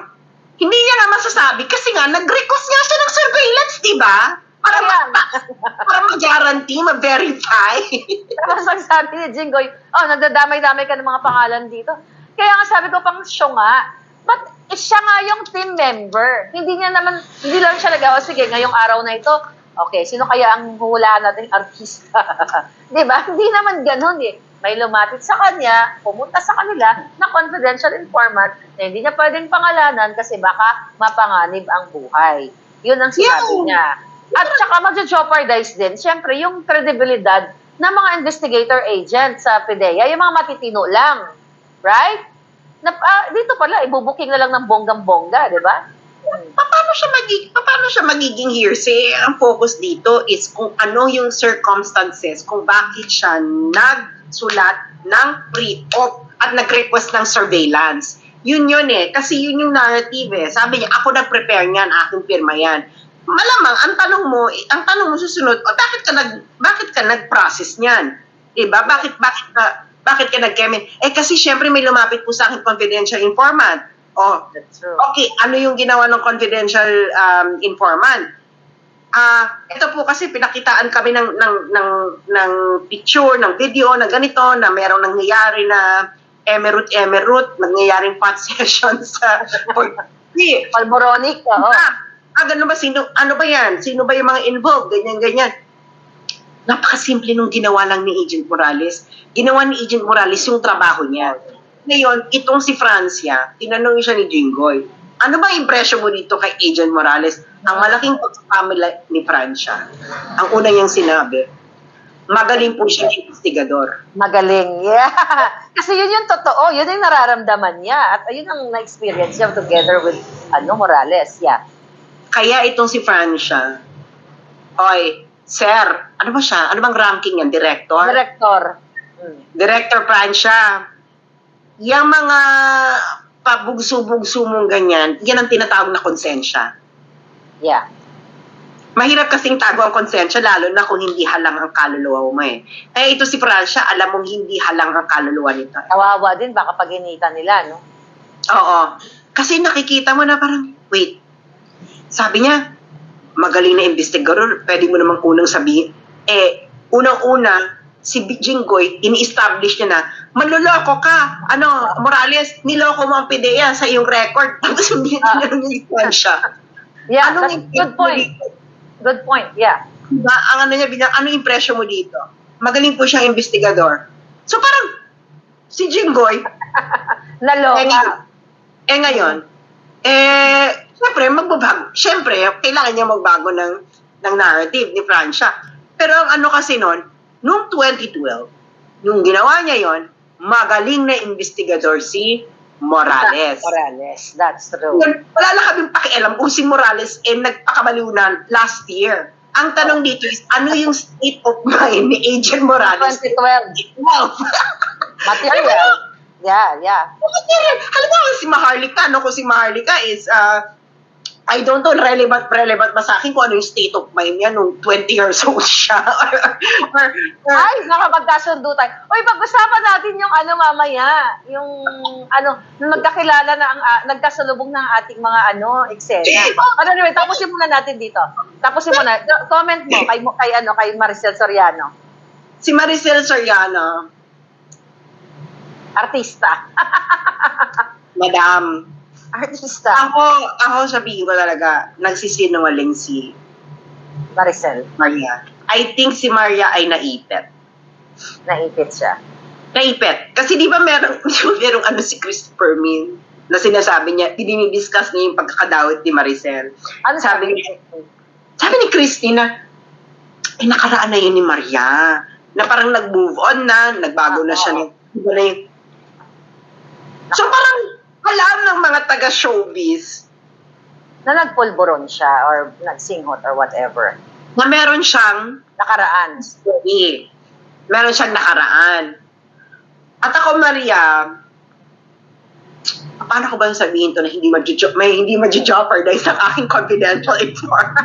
Hindi niya nga masasabi kasi nga, nag-request nga siya ng surveillance, di ba? Para mag-guarantee, mag-verify. Tapos ang sabi ni Jinggoy, nagdadamay-damay ka ng mga pangalan dito. Kaya nga sabi ko, pang siya nga. But siya nga yung team member. Hindi lang siya sige, ngayong araw na ito, okay, sino kaya ang huhulaan nating artista? Di ba? Hindi naman ganun May lumapit sa kanya, pumunta sa kanila na confidential informant na hindi niya pwedeng pangalanan kasi baka mapanganib ang buhay. Yun ang sinabi niya. At saka mag-jeopardize din, siyempre, yung credibilidad ng mga investigator agent sa PIDEA, yung mga matitino lang. Right? Dito pala, ibubuking na lang ng bonggang-bongga, di ba? Paano siya magiging hearsay? Ang focus dito is kung ano yung circumstances, kung bakit siya nagsulat ng pre-op at nag-request ng surveillance. Yun kasi yun yung narrative Sabi niya, ako nag-prepare niyan, aking pirma yan. Malamang, ang tanong mo susunod, bakit ka nag-process niyan? Diba? Bakit ka nag-kemin? Kasi syempre may lumapit po sa akin confidential informant. That's true. Okay, ano yung ginawa ng confidential informant? Ito po kasi pinakitaan kami ng picture, ng video, ng ganito, na merong nangyayari na emerald, nangyayaring pot session sa Palmoronic, ganun ba? Ano ba yan? Sino ba yung mga involved? Ganyan. Napakasimple nung ginawa lang ni Agent Morales. Ginawa ni Agent Morales yung trabaho niya. Ngayon, itong si Francia, tinanong siya ni Jinggoy, ano ba impression mo dito kay Agent Morales? Ang malaking pagkakamali ni Francia, ang una niyang sinabi, magaling po siyang investigador. Magaling, yeah. Kasi yun yung totoo, yun yung nararamdaman niya. At yun ang na-experience niya together with Morales, yeah. Kaya itong si Francia, sir, ano ba siya? Ano bang ranking yan? Director? Director Francia. Yung mga pabugso-bugso mong ganyan, yan ang tinatawag na konsensya. Yeah. Mahirap kasing tago ang konsensya, lalo na kung hindi halang ang kaluluwa mo eh. Eh ito si Francia, alam mong hindi halang ang kaluluwa nito. Kawawa din, baka pag-initan nila, no? Oo. Kasi nakikita mo na parang, wait, sabi niya, magaling na investigador, pwede mo namang unang sabihin. Eh, unang-una, si Jinggoy, ini-establish niya na, manloloko ka, Morales, niloko mo ang PDEA sa iyong record, tapos hindi na siya. Yeah, Anong that's good point. Good point, yeah. Diba, ang ano impression mo dito? Magaling po siyang investigador. So parang, si Jinggoy, Naloka. ngayon, siyempre, magbabago. Siyempre, kailangan niya magbago ng narrative ni Francia. Pero ang ano kasi noong 2012, nung ginawa niya yon, magaling na investigador si Morales. Morales, that's true. Wala lang kaming pakialam kung si Morales nagpakabaliw na last year. Ang tanong dito is, ano yung state of mind ni Agent Morales? 2012. Material. Yeah. Material. Halimbawa si Maharlika, kung si Maharlika is, I don't know, relevant ba sa akin kung ano yung state of mind niya nung 20 years old siya? Ay, nakapagkasundo tayo. Uy, pag-usapan natin yung mamaya. Yung magkakilala na nagkasalubong ng ating mga eksena. Anyway, tapusin muna natin dito. Tapusin muna. Comment mo kay Maricel Soriano. Si Maricel Soriano, Artista. Madam, Artista. Ako sabihin ko talaga, nagsisinungaling si Maricel. Maria. I think si Maria ay naipit. Naipit siya. Naipit. Kasi di ba merong si Christopher Min na sinasabi niya, dinidiscuss niya yung pagkakadawit ni Maricel. Ano sabi niya? Sabi ni Christina, nakaraan na yun ni Maria. Na parang nag-move on na, nagbago na siya. So parang alam ng mga taga-showbiz Na nagpulburon siya or nagsinghot or whatever. na meron siyang Nakaraan. story. Meron siyang nakaraan. At ako, Maria, paano ko ba sabihin to na hindi ma-jeopardize ang aking confidential information?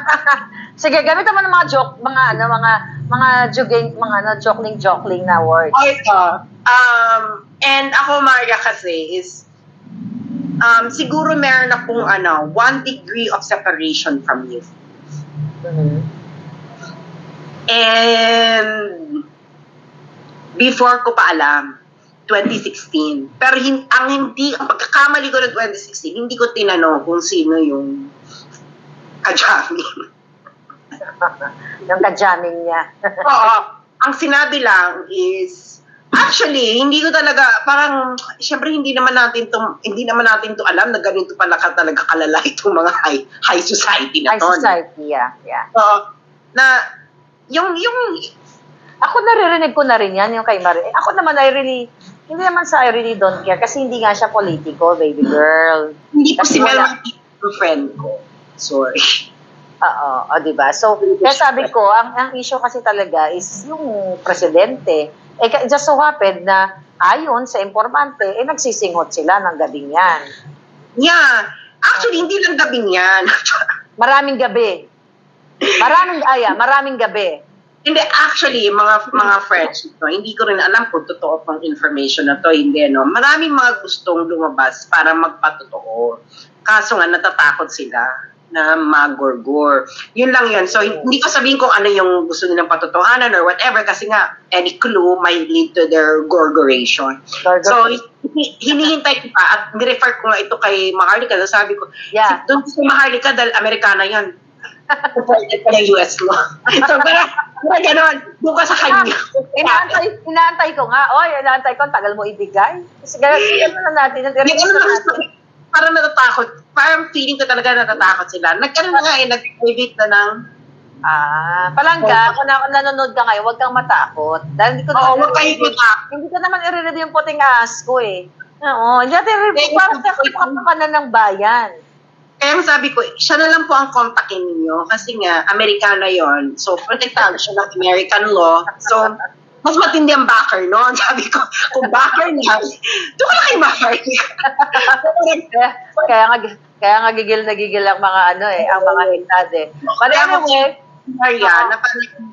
Sige, gamitan mo ng mga joke, joking na words. Ito. And ako, Maria, kasi is siguro meron akong 1 degree of separation from you. Mhm. And before ko pa alam, 2016. Pero ang pagkakamali ko ng 2016, hindi ko tinanong kung sino yung kajamin. Yung kajamming niya. Oo. Ang sinabi lang is, actually, hindi ko talaga, parang, syempre hindi naman natin to alam na ganito pala talaga kalala itong mga high society na High to. society, yeah. Na, yung Ako naririnig ko na rin yan, yung kay Marie. Ako naman, I really don't care kasi hindi nga siya politiko, baby girl. hindi po Kasi si Mel wala. Martinez friend ko. Sorry. Oo, diba? So, kaya sabi ko, ang issue kasi talaga is yung presidente. Just so happened na ayon sa informante, nagsisinghot sila ng gabing yan. Yeah. Actually, hindi lang gabing yan. Maraming gabi. Maraming gabi. Hindi, actually, mga friends, hindi ko rin alam kung totoo pang information na to, hindi, no? Maraming mga gustong lumabas para magpatotoo. Kaso nga, natatakot sila na magorgor. Yun lang yun. So, hindi ko sabihin kung ano yung gusto nilang patotohanan or whatever kasi nga, any clue might lead to their gorgoration. So, hinihintay ko pa at nirefer ko nga ito kay Maharlika. Sabi ko, Yeah. doon sa Maharlika dahil Amerikana yan. Supported pa ng US law. So, parang gano'n, doon ka sa kanya. Inaantay ko nga. Inaantay ko, ang tagal mo ibigay. Kasi gano'n na natin. Parang natatakot. Parang feeling ko talaga natatakot sila. Nagkaroon na nga nag-private na ng Palangga, kung nanonood ka ngayon, huwag kang matakot. Dahil hindi ko huwag kayong matakot. Hindi ko naman i-review yung puting ahas ko eh. Oo, hindi natin i-review para sa kapakanan ng bayan. Kaya sabi ko, siya na lang po ang kontakin ninyo kasi nga, Amerikana yon. So, protektado siya ng American law. So, Mas matindi ang backer noon. Sabi ko, kung backer na, doon ka na kay Mark. Kaya nga gigil na gigil ang mga ang mga hintad eh. But anyway, Maria, na parang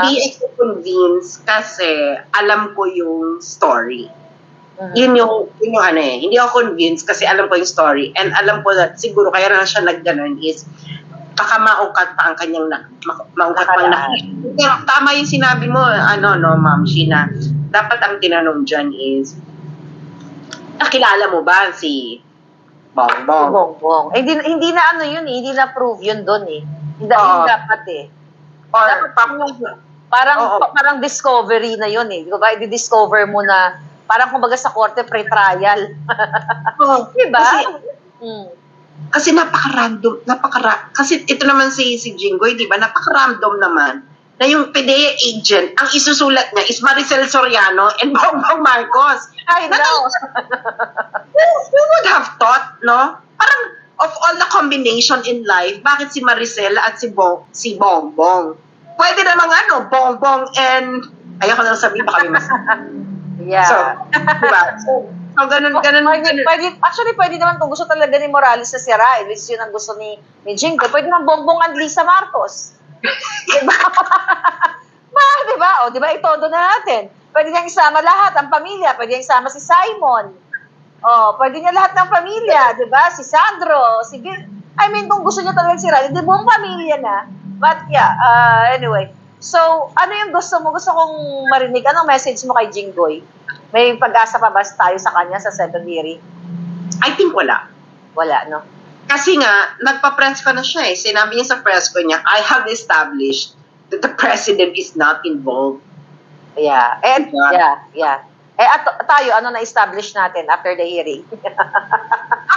hindi ako convinced kasi alam ko yung story. Yun yung hindi ako convinced kasi alam ko yung story and alam ko that siguro kaya na siya nagganon is baka maukat pa ang kanyang maukat pa Pero tama yung sinabi mo, Ma'am Sheena, dapat ang tinanong dyan is, nakilala mo ba si Bongbong? Bongbong. Hindi na hindi na prove yun doon eh. Hindi dapat eh. Or, parang discovery na yun eh. Di ba? I-discover mo na, parang kumbaga sa korte pre-trial. Diba? Kasi napaka-random, kasi ito naman si Jinggoy, di ba? Napaka-random naman na yung PDEA agent, ang isusulat niya is Maricel Soriano and Bongbong Marcos. I know. Who would have thought, no? Parang of all the combination in life, bakit si Maricel at si Bongbong? Pwede namang Bongbong and ayoko na sabihin baka may mas. Yeah. So, diba? So, ganun. Actually, pwede naman kung gusto talaga ni Morales na sira, at least yun ang gusto ni Jinggoy, pwede naman Bongbong and Lisa Marcos. Diba? Diba? O, diba, itodo na natin. Pwede niyang isama lahat, ang pamilya. Pwede niyang isama si Simon. O, pwede niya lahat ng pamilya, diba? Si Sandro, si Bill. I mean, kung gusto niya talaga sira, hindi buong pamilya na. But yeah, anyway. So, ano yung gusto mo? Gusto kong marinig. Anong message mo kay Jinggoy? May pag-asa pa ba tayo sa kanya sa second hearing? I think wala. Wala, no? Kasi nga, nagpa-press ko na siya eh. Sinabi niya sa press ko niya, I have established that the president is not involved. Yeah. And, yeah. Tayo, ano na-establish natin after the hearing?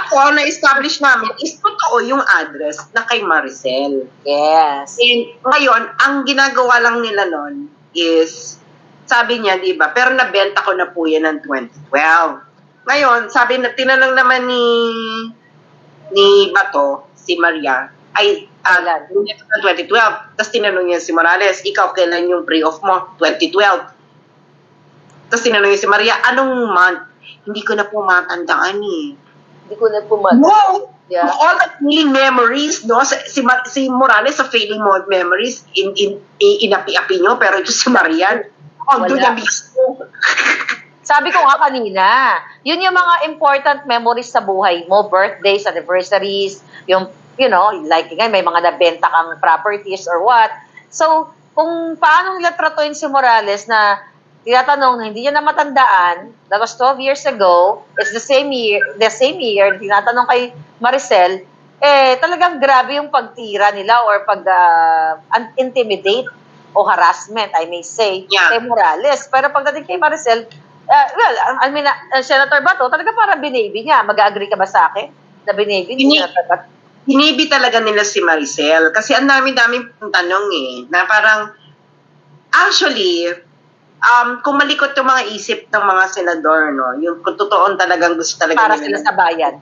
Ako, na-establish namin is totoo yung address na kay Maricel. Yes. And ngayon, ang ginagawa lang nila nun is, sabi niya, di ba, pero nabenta ko na po yan ng 2012. Ngayon, sabi na, tinanong naman ni Bato, si Maria, ay, 2012. Tapos tinanong niya si Morales, ikaw, kailan yung pre-off mo? 2012. Tapos tinanong niya si Maria, anong month? Hindi ko na po matandaan eh. Hindi ko na po matandaan. No! Yeah. All the feeling memories, no? Si Morales sa feeling memories, inapi-api nyo, pero ito si Maria, doon na mismo. Sabi ko nga kanina, yun yung mga important memories sa buhay mo, birthdays, anniversaries, yung, like nga, may mga nabenta kang properties or what. So, kung paano nila tratuin si Morales na tinatanong na hindi niya na matandaan, that was 12 years ago, it's the same year, tinatanong kay Maricel, talagang grabe yung pagtira nila or pag-intimidate o harassment, I may say, kay Morales. Pero pagdating kay Maricel, Senator Bato, talaga parang binaby niya. Mag-agree ka ba sa akin? Na binaby niya? Binaby talaga nila si Maricel. Kasi ang dami-daming tanong na parang, actually, kung malikot yung mga isip ng mga senador, no, yung kung totoon talagang gusto talaga para sila sa bayan.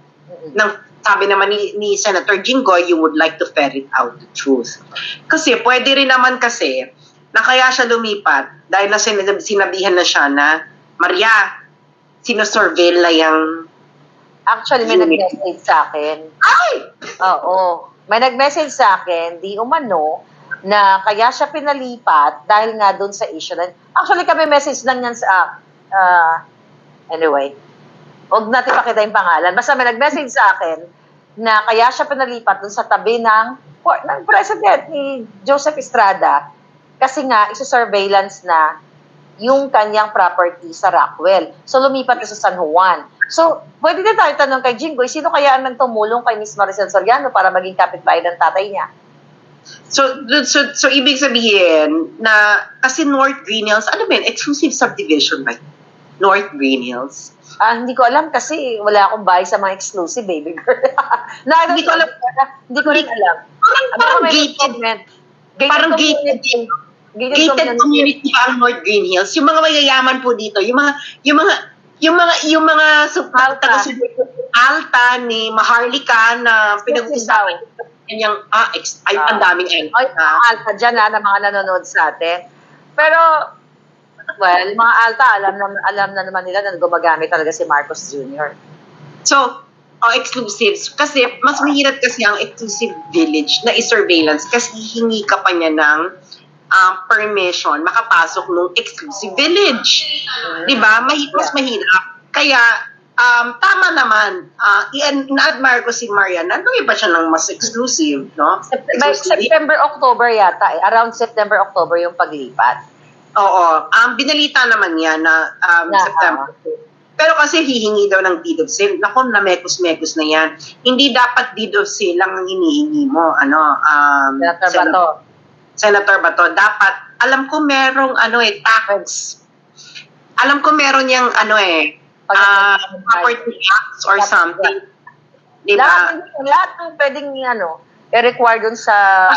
Sabi naman ni Senator Jinggoy, you would like to ferret out the truth. Kasi pwede rin naman kasi na kaya siya lumipat dahil na sinabihan na siya na, Maria, sinosurveil na yung actually, may nag-message sa akin. Ay! Oo. May nag-message sa akin, di umano, na kaya siya pinalipat dahil nga doon sa issue. Actually, kami message lang yan sa, anyway, huwag natin pakita yung pangalan. Basta may nag-message sa akin na kaya siya pinalipat doon sa tabi ng president ni Joseph Estrada kasi nga, iso-surveillance na yung kanyang property sa Rockwell. So, lumipat na sa San Juan. So, pwede na tayo tanong kay Jinggoy, sino kaya ang nagtumulong kay Miss Maricel Soriano para maging kapitbahay ng tatay niya? So ibig sabihin na kasi North Green Hills, ano ba yun? Exclusive subdivision ba? North Green Hills? Hindi ko alam kasi wala akong bahay sa mga exclusive, baby girl. Hindi ko alam. Hindi ko rin alam. Parang gated. Parang gated community pa ang North Green Hills. Yung mga mayayaman po dito, yung mga Alta ni Maharlika na pinag-usapan kanyang ang daming Alta dyan na mga nanonood sa atin. Pero Well, mga alta, alam na naman nila na gumagamit talaga si Marcos Jr. So, exclusive. Kasi mas mahirap kasi ang exclusive village na i-surveillance kasi hingi ka pa niya ng permission makapasok nung exclusive village. Di ba? Mas mahirap. Kaya, tama naman. Na-admire ko si Marian. Nandun ba siya ng mas exclusive, no? By Exclusive. September, October yata eh. Around September, October yung paglipat. Oo. Binalita naman niya na September. Pero kasi hihingi daw ng deed of sale. Naku, na-mekos-mekos na yan. Hindi dapat deed of sale lang ang hinihingi mo. Senator Bato. Senator Bato. Dapat, alam ko merong tax. Alam ko meron yung property tax or something. Di ba? Lahat ng pwedeng i-require dun sa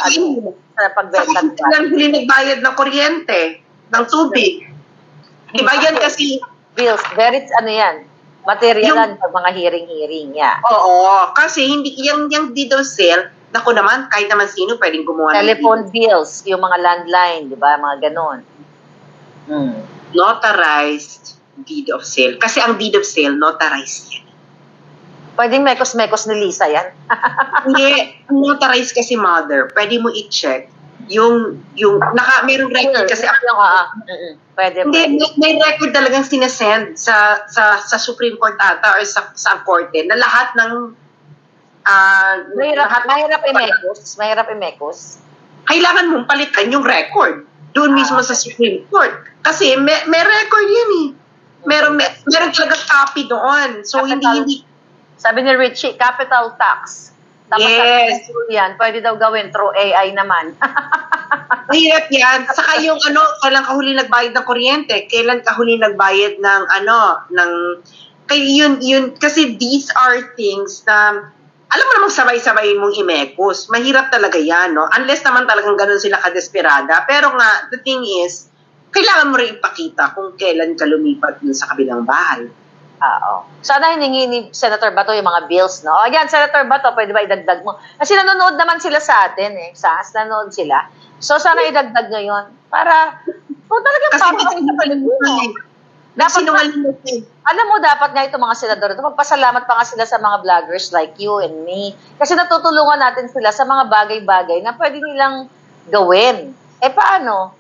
pagbenta. Sa lang huli nagbayad ng kuryente, ng tubig. Di ba yan kasi bills, very materialan pag mga hearing, Oo, kasi hindi yung deed of sale, naku naman, kahit naman sino pwedeng gumawa ng telephone bills, yung mga landline, di ba, mga ganon. Notarized deed of sale. Kasi ang deed of sale, notarized yan. Pwedeng mekos-mekos ni Lisa yan. Hindi, notarized kasi mother, pwede mo i-check merong record kasi Pwede. Hindi, may record talagang sinesend sa Supreme Court ata or sa korte na lahat ng mahirap i-mekos. Kailangan mong palitan yung record doon mismo sa Supreme Court. Kasi may record yan eh. Meron talaga copy doon. So, hindi. Sabi ni Richie, capital tax. Tapos yes. Yan, pwede daw gawin through AI naman. Mahirap yan. Saka yung kailan ka huli nagbayad ng kuryente, kailan ka huli nagbayad ng kasi these are things na alam mo namang sabay-sabay mong imekos. Mahirap talaga yan, no? Unless naman talagang ganun sila kadesperada. Pero nga, the thing is, kailangan mo rin ipakita kung kailan ka lumipat dun sa kabilang bahay. Oo. Sana hiningi ni Senator Bato yung mga bills, no? Ayan, Senator Bato, pwede ba idagdag mo? Kasi nanonood naman sila sa atin, nanonood sila. So, sana idagdag nyo yun. Para, kung talagang alam mo, dapat nga itong mga senador ito, magpasalamat pa nga sila sa mga vloggers like you and me. Kasi natutulungan natin sila sa mga bagay-bagay na pwede nilang gawin. Paano?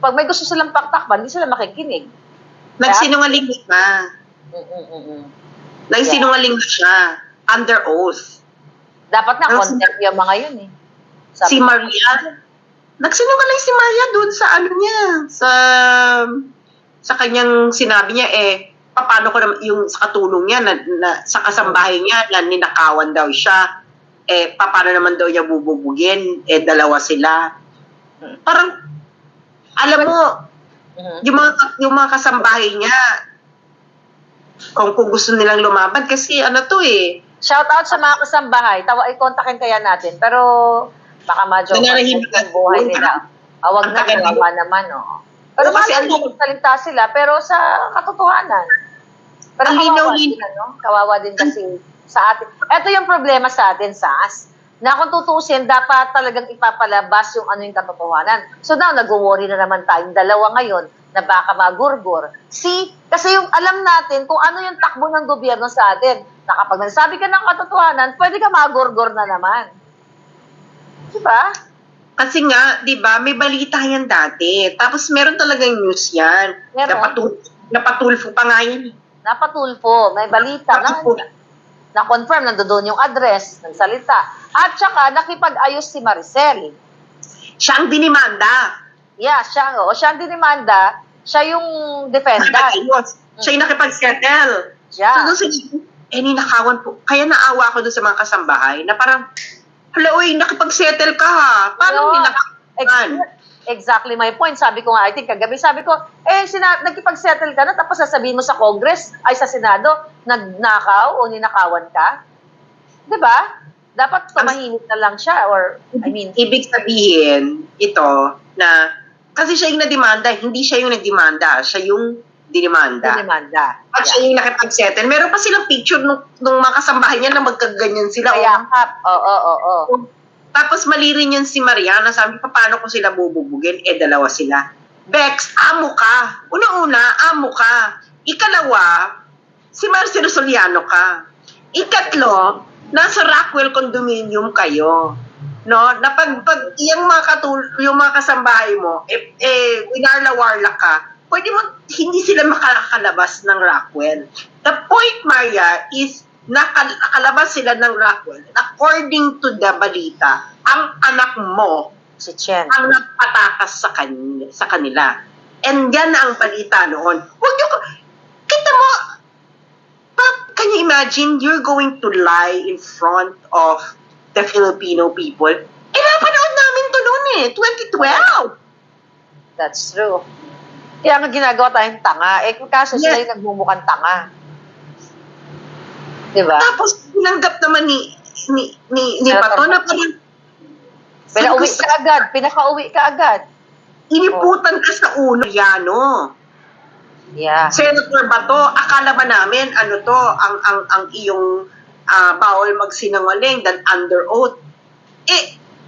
Pag may gusto silang paktakban, hindi sila makikinig. Nagsinungaling na. Nagsinungaling na siya. Under oath. Dapat na contempt yung mga yun eh. Si Maria. Nagsinungaling si Maria dun sa niya. Sa kanyang sinabi niya paano ko naman yung sa katulong niya na sa kasambahay niya na ninakawan daw siya. Paano naman daw niya bububugin? Dalawa sila. Parang alam mo, yung mga kasambahay niya, kung gusto nilang lumaban, kasi shout out sa mga kasambahay. I-contactin kaya natin. Pero, baka medyo yung buhay nila. Wag na, kawawa naman, Pero kasi magsalita sila, pero sa katotohanan. Pero kawawa din kasi sa atin. Ito yung problema sa atin, Sas. Na kung tutusin, dapat talagang ipapalabas yung yung katotohanan. So now, nag-worry na naman tayong dalawa ngayon na baka magurgur. Kasi yung alam natin kung ano yung takbo ng gobyerno sa atin. Na kapag nagsabi ka ng katotohanan, pwede ka magurgur na naman. Diba? Kasi nga, di ba, may balita yan dati. Tapos meron talagang news yan. Napatulfo pa nga yan. Napatulfo. May balita na-confirm, nandoon yung address ng salita. At saka, nakipag-ayos si Maricel. Siya ang dinimanda. Yeah, siya ang dinimanda. Siya yung defendant. Siya yung nakipag-settle. Yeah. So, ninakawan po. Kaya naawa ako doon sa mga kasambahay na parang, nakipag-settle ka ha. Paano ninakawan? Exactly my point. Sabi ko nga, I think kagabi, sabi ko, nagkipag-settle ka na, tapos sasabihin mo sa Congress, ay sa Senado, nagnakaw o ninakawan ka? Diba? Dapat tumahimik na lang siya, ibig sabihin, ito, na, kasi siya yung nadimanda, hindi siya yung nagdemanda, siya yung dinimanda. At siya yung nakipag-settle. Meron pa silang picture nung mga kasambahay niya na magkaganyan sila. Oo. Tapos mali rin yan si Mariana, sabi, paano ko sila bububugin? Dalawa sila. Bex, amo ka. Una-una, amo ka. Ikalawa, si Marcelo Soriano ka. Ikatlo, nasa Rockwell condominium kayo. No, na pag yung yung mga kasambahay mo, winarla-warla ka, pwede mo, hindi sila makakalabas ng Rockwell. The point, Maria, is nakalabas sila ng Rockwell. According to the balita, ang anak mo Si Chen. ang nagpatakas sa kanila. And yan ang balita noon. Huwag niyo, kita mo, can you imagine you're going to lie in front of the Filipino people? Napanood namin to noon 2012. That's true. Kaya nga ginagawa tayong tanga. Kaso sila yung nagmumukhang tanga. Diba? Tapos, binanggap naman ni Bato na parang, Pinaka-uwi ka agad. iniputan ka sa ulo, Yano. Yeah. Senator Bato, akala ba namin, ang iyong bawal magsinungaling than under oath.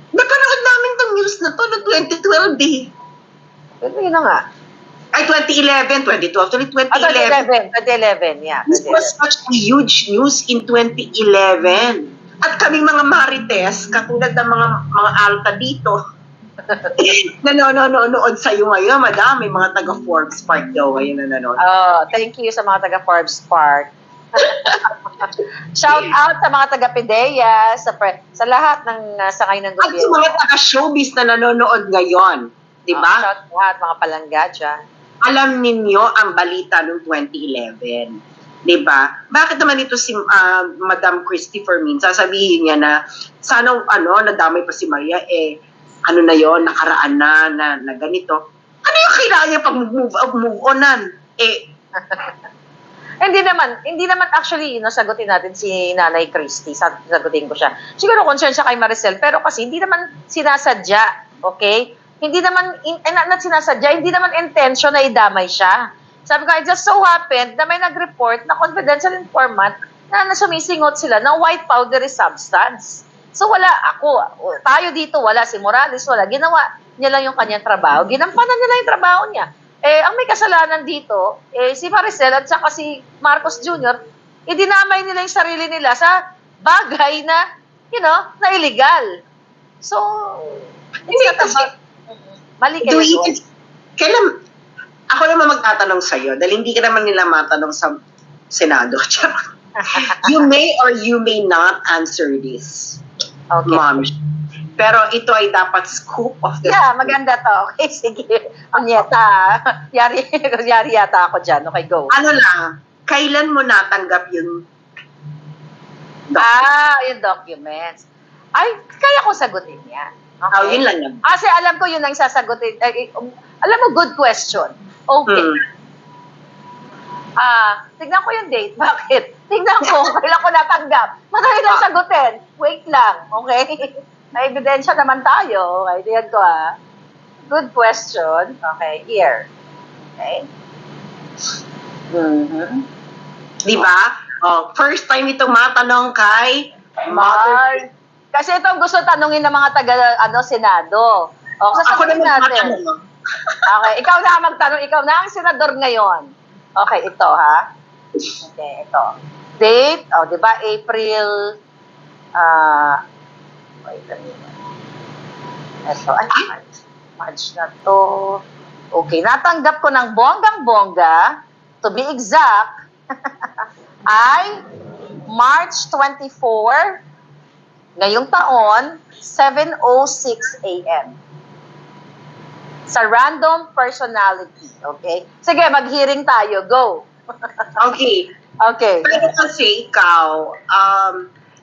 Napanood namin tong news na to no 2012 eh. Pero yun na nga. Ay, 2011, 2012, 2011. 2011, yeah. This was such a huge news in 2011. At kami mga marites, katulad ng mga alta dito, na nanonood sa'yo ngayon, madami, mga taga-Forbes Park daw ngayon na nanonood. Oh, thank you sa mga taga-Forbes Park. Shout out sa mga taga-Pidea, sa lahat ng sakay ng At sa gobyerno. mga taga-showbiz na nanonood ngayon, di ba? Shout out mga palangga dyan. Alam ninyo ang balita noong 2011. Diba? Bakit naman ito si Madam Christy Fermin, sasabihin niya na sana nadamay pa si Maria, ano na yon, nakaraan na ganito. Ano yung kailangan niya pag move onan? Hindi naman actually, sagutin natin si Nanay Christy, sagutin ko siya. Siguro concern siya kay Maricel, pero kasi hindi naman sinasadya, okay? Hindi naman, not sinasadya, hindi naman intention na idamay siya. Sabi ko, it just so happened na may nag-report na confidential informant na sumisingot sila ng white powdery substance. So wala tayo dito, wala si Morales, wala. Ginawa niya lang yung kanyang trabaho. Ginampanan niya lang yung trabaho niya. Ang may kasalanan dito, si Maricel at saka si Marcos Jr., dinamay nila yung sarili nila sa bagay na, na illegal. So, mali kayo doon. Kailan, ako naman magtatanong sa'yo, dahil hindi ka naman nila matanong sa Senado. You may or you may not answer this, Okay. Ma'am. Pero ito ay dapat scoop of the... Yeah, maganda to. Okay, sige. Anyeta, yari yata ako dyan. Okay, go. Ano lang, kailan mo natanggap yung yung documents. Ay, kaya ko sagutin yan. Okay. yun lang yan. Kasi alam ko yun ang sasagutin. Alam mo, good question. Okay. Tignan ko yung date. Bakit? Tignan ko, kailan ko natanggap. Madali lang sagutin. Wait lang, okay? May ebidensya naman tayo. Okay, tignan ko Good question. Okay, here. Okay. Di ba? First time itong matanong kay Mother. Kasi ito ang gusto tanungin ng mga Senado. O, Ako sasagutin naman natin. matanong. Okay, ikaw na magtanong. Ikaw na ang senador ngayon. Okay, ito Okay, ito. Date, di ba? April, wait a minute. Ito, March na to. Okay, natanggap ko ng bonggang-bongga, to be exact, ay March 24, ngayong taon, 7:06 a.m. Sa random personality, okay? Sige, mag-hearing tayo. Go. Okay. Okay. Pero kasi ikaw,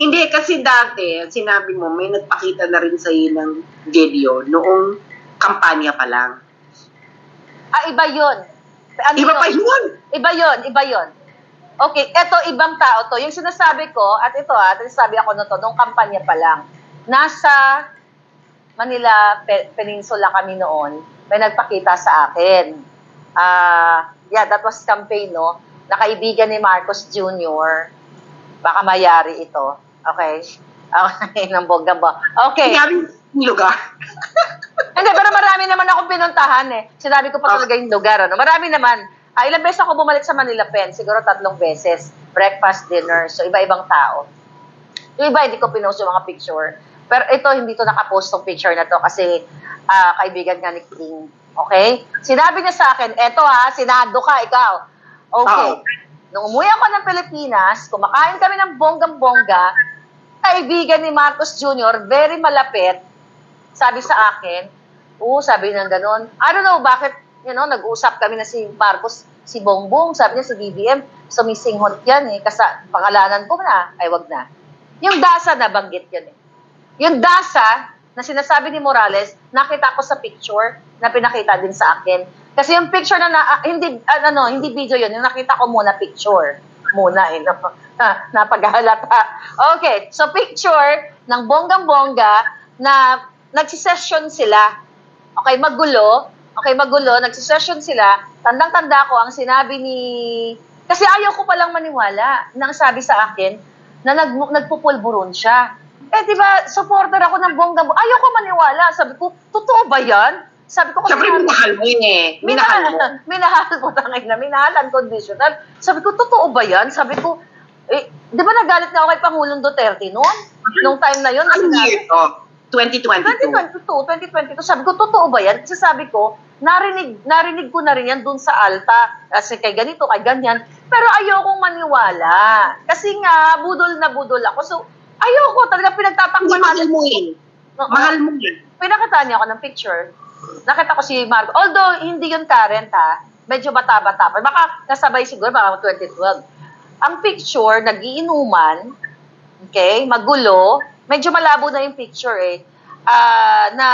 hindi kasi dati, sinabi mo, may nagpakita na rin sa'yo ng video noong kampanya pa lang. Iba yun. Iba pa yun? Iba yun. Okay, eto ibang tao to. Yung sinasabi ko, at ito sinasabi ako na to, nung kampanya pa lang. Nasa Manila Peninsula kami noon, may nagpakita sa akin. That was campaign, no? Nakaibigan ni Marcos Jr. Baka mayari ito. Okay? Okay, ng bongga. Okay. yung lugar. Hindi, pero marami naman akong pinuntahan eh. Sinabi ko pa talaga yung lugar. Ano? Marami naman. Ilang beses ako bumalik sa Manila Pen. Siguro 3 beses. Breakfast, dinner. So, iba-ibang tao. Yung iba, hindi ko pinost yung mga picture. Pero ito, hindi to nakapost tong picture na to kasi kaibigan nga ni King. Okay? Sinabi niya sa akin, eto ha, sinado ka, ikaw. Okay. Nung umuwi ako ng Pilipinas, kumakain kami ng bonggang-bongga, kaibigan ni Marcos Jr., very malapit, sabi sa akin, sabi niya gano'n. I don't know bakit, nag-usap kami na si Marcos, si Bongbong, sabi niya si BBM, sumisinghot yan eh, kasi pangalanan ko na, ay wag na. Yung DASA nabanggit yan eh. Yung DASA, na sinasabi ni Morales, nakita ko sa picture na pinakita din sa akin. Kasi yung picture hindi video yun, yung nakita ko muna picture. Muna eh, napaghalata. Okay, so picture ng bonggang-bongga na nagsisession sila. Okay, magulo, nagsisession sila. Tandang-tanda ko ang sinabi ni... Kasi ayaw ko palang maniwala nang sabi sa akin na nagpupulburon siya. Di ba, supporter ako ng bonggang-bongga. Ayaw ko maniwala. Sabi ko, totoo ba yan? Sabi ko, siyempre, minahal mo yun eh. Minahal mo. Minahal unconditional. Sabi ko, totoo ba yan? Sabi ko, di ba nagalit na ako kay Pangulong Duterte noon? Nung time na yun. Ano year to? 2022. 2022. Sabi ko, totoo ba yan? Kasi sabi ko, narinig ko na rin yan dun sa Alta. Kasi kay ganito, kay ganyan. Pero ayokong maniwala. Kasi nga, budol na budol ako. So, ayoko talaga pinagtatakpan. Mahal mo yun. Mahal mo yun. Pinakita niya ako ng picture. Nakita ko si Marco. Although, hindi yun current ha. Medyo bata-bata pa. Baka nasabay siguro, baka 2012. Ang picture, nagiinuman, okay, magulo, medyo malabo na yung picture eh, na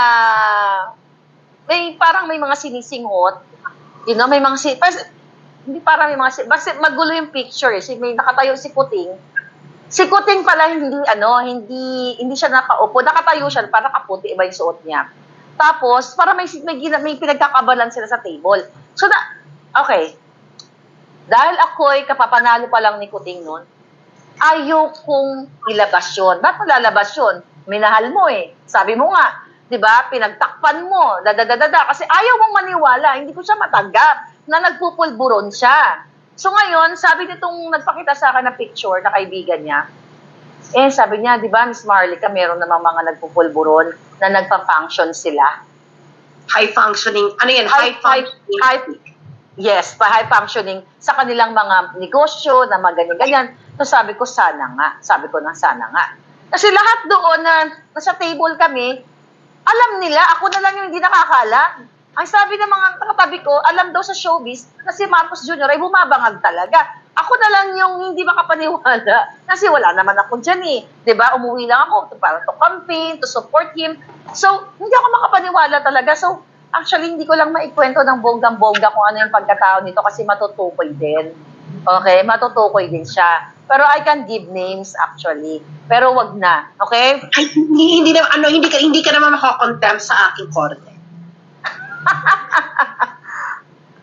parang may mga sinisinghot, may mga hindi parang may mga basta magulo yung picture eh. May nakatayo si Kuting. Si Kuting pala hindi siya nakaupo, nakatayo siya, parang nakaputi, iba yung suot niya. Tapos, para may pinagkakabalan sila sa table. So, okay. Dahil ako'y kapapanalo pa lang ni Kuting noon, ayokong ilabas yun. Ba't malalabas yun? Minahal mo eh. Sabi mo nga, di ba, pinagtakpan mo, kasi ayaw mong maniwala, hindi ko siya matanggap na nagpupulburon siya. So ngayon, sabi nitong nagpakita sa akin na picture na kaibigan niya, sabi niya, di ba, Miss Marlica, meron namang mga nagpupulburon na nagpa-function sila. High functioning, ano yan? High functioning. Yes, high functioning sa kanilang mga negosyo na mga ganyan-ganyan. So sabi ko, sana nga. Kasi lahat doon na nasa table kami, alam nila, ako na lang yung hindi nakakaalam. Ang sabi ng mga katabi ko, alam daw sa showbiz na si Marcos Jr. ay bumabangag talaga. Ako na lang yung hindi makapaniwala kasi wala naman ako dyan eh. Diba? Umuwi lang ako para to campaign, to support him. So, hindi ako makapaniwala talaga. So, actually, hindi ko lang maikwento ng bonggang-bongga kung ano yung pagkatao nito kasi matutukoy din. Okay? Matutukoy din siya. Pero I can give names actually. Pero wag na. Okay? Ay, hindi ka naman makakontempt sa aking korte.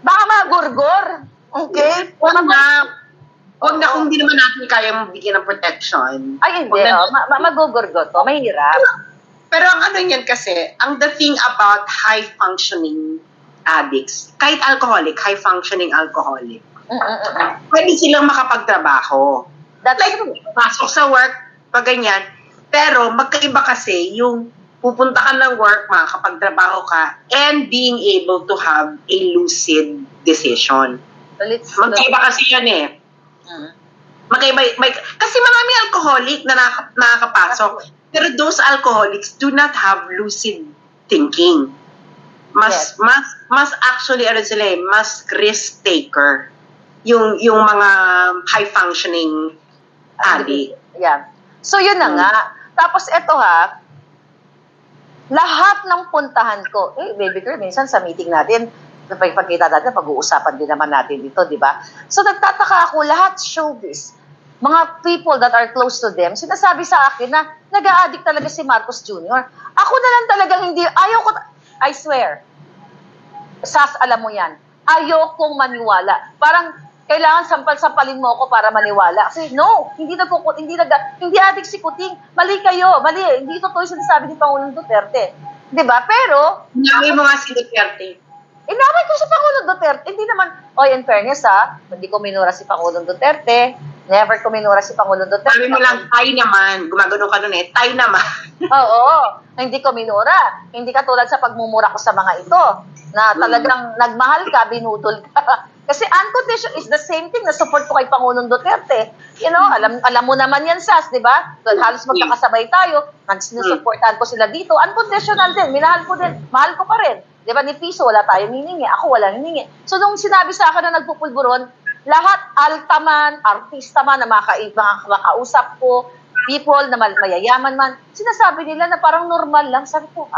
Baka magurgor. Okay? Huwag na kung hindi naman natin kaya bigyan ng protection. Ay, hindi. Magugurgor to. Mahirap. Pero ang ano yan kasi, the thing about high-functioning addicts, kahit alcoholic, high-functioning alcoholic, pwede silang makapagtrabaho. Like, pasok sa work, pag ganyan. Pero magkaiba kasi yung pupunta ka ng work, makakapagtrabaho ka, and being able to have a lucid decision. Magkaiba kasi yan eh. Magkaiba, kasi marami alcoholic na nakakapasok. Pero those alcoholics do not have lucid thinking. Mas actually, mas risk taker. Yung mga high functioning addict. Yeah. So yun na nga. Tapos eto ha, lahat ng puntahan ko, baby girl, minsan sa meeting natin, pagkita natin, pag-uusapan din naman natin dito, di ba? So nagtataka ako, lahat showbiz, mga people that are close to them, sinasabi sa akin na nag-a-addict talaga si Marcos Jr. Ako na lang talagang hindi, I swear, Sas, alam mo yan, ayokong maniwala. Parang kailangan sampal-sampalin mo ako para maniwala. Kasi no, hindi adik si Kuting. Mali kayo, mali. Hindi totoo yung sinasabi ni Pangulong Duterte. 'Di ba? Pero, Inawi mo nga si Duterte. inaway ko si Pangulong Duterte. Hindi naman, in fairness hindi ko minura si Pangulong Duterte. Never ko minura si Pangulong Duterte. Sabi mo lang, tay naman. Gumagano ka nun tay naman. Oo, hindi ko minura. Hindi katulad sa pagmumura ko sa mga ito, na talagang nagmahal ka, binudol ka. Kasi unconditional is the same thing na support ko kay Pangulong Duterte. You know, alam mo naman yan, Sas, di ba? Halos magkakasabay tayo, nagsinusuportahan ko sila dito. Unconditional din, minahal ko din, mahal ko pa rin. Di ba, ni Piso, wala tayong hiningi, ako walang hiningi. So, nung sinabi sa akin na nagpupulburon, lahat, alta man, artista man, na makausap ko, people na mayayaman man, sinasabi nila na parang normal lang. Sabi ko,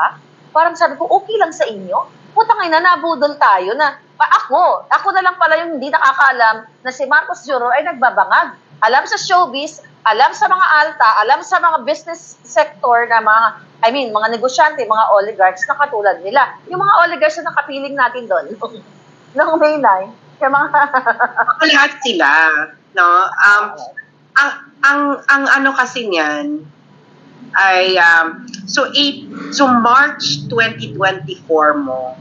Parang sabi ko, okay lang sa inyo? Putang ina, nabudol tayo na, ako na lang pala yung hindi nakakaalam na si Marcos Jr. ay nagbabangag. Alam sa showbiz, alam sa mga alta, alam sa mga business sector na mga negosyante, mga oligarchs na katulad nila. Yung mga oligarchs na nakapiling natin doon, noong May 9, yung mga... Lahat sila, no? Ang ano kasi niyan ay so March 2024 mo.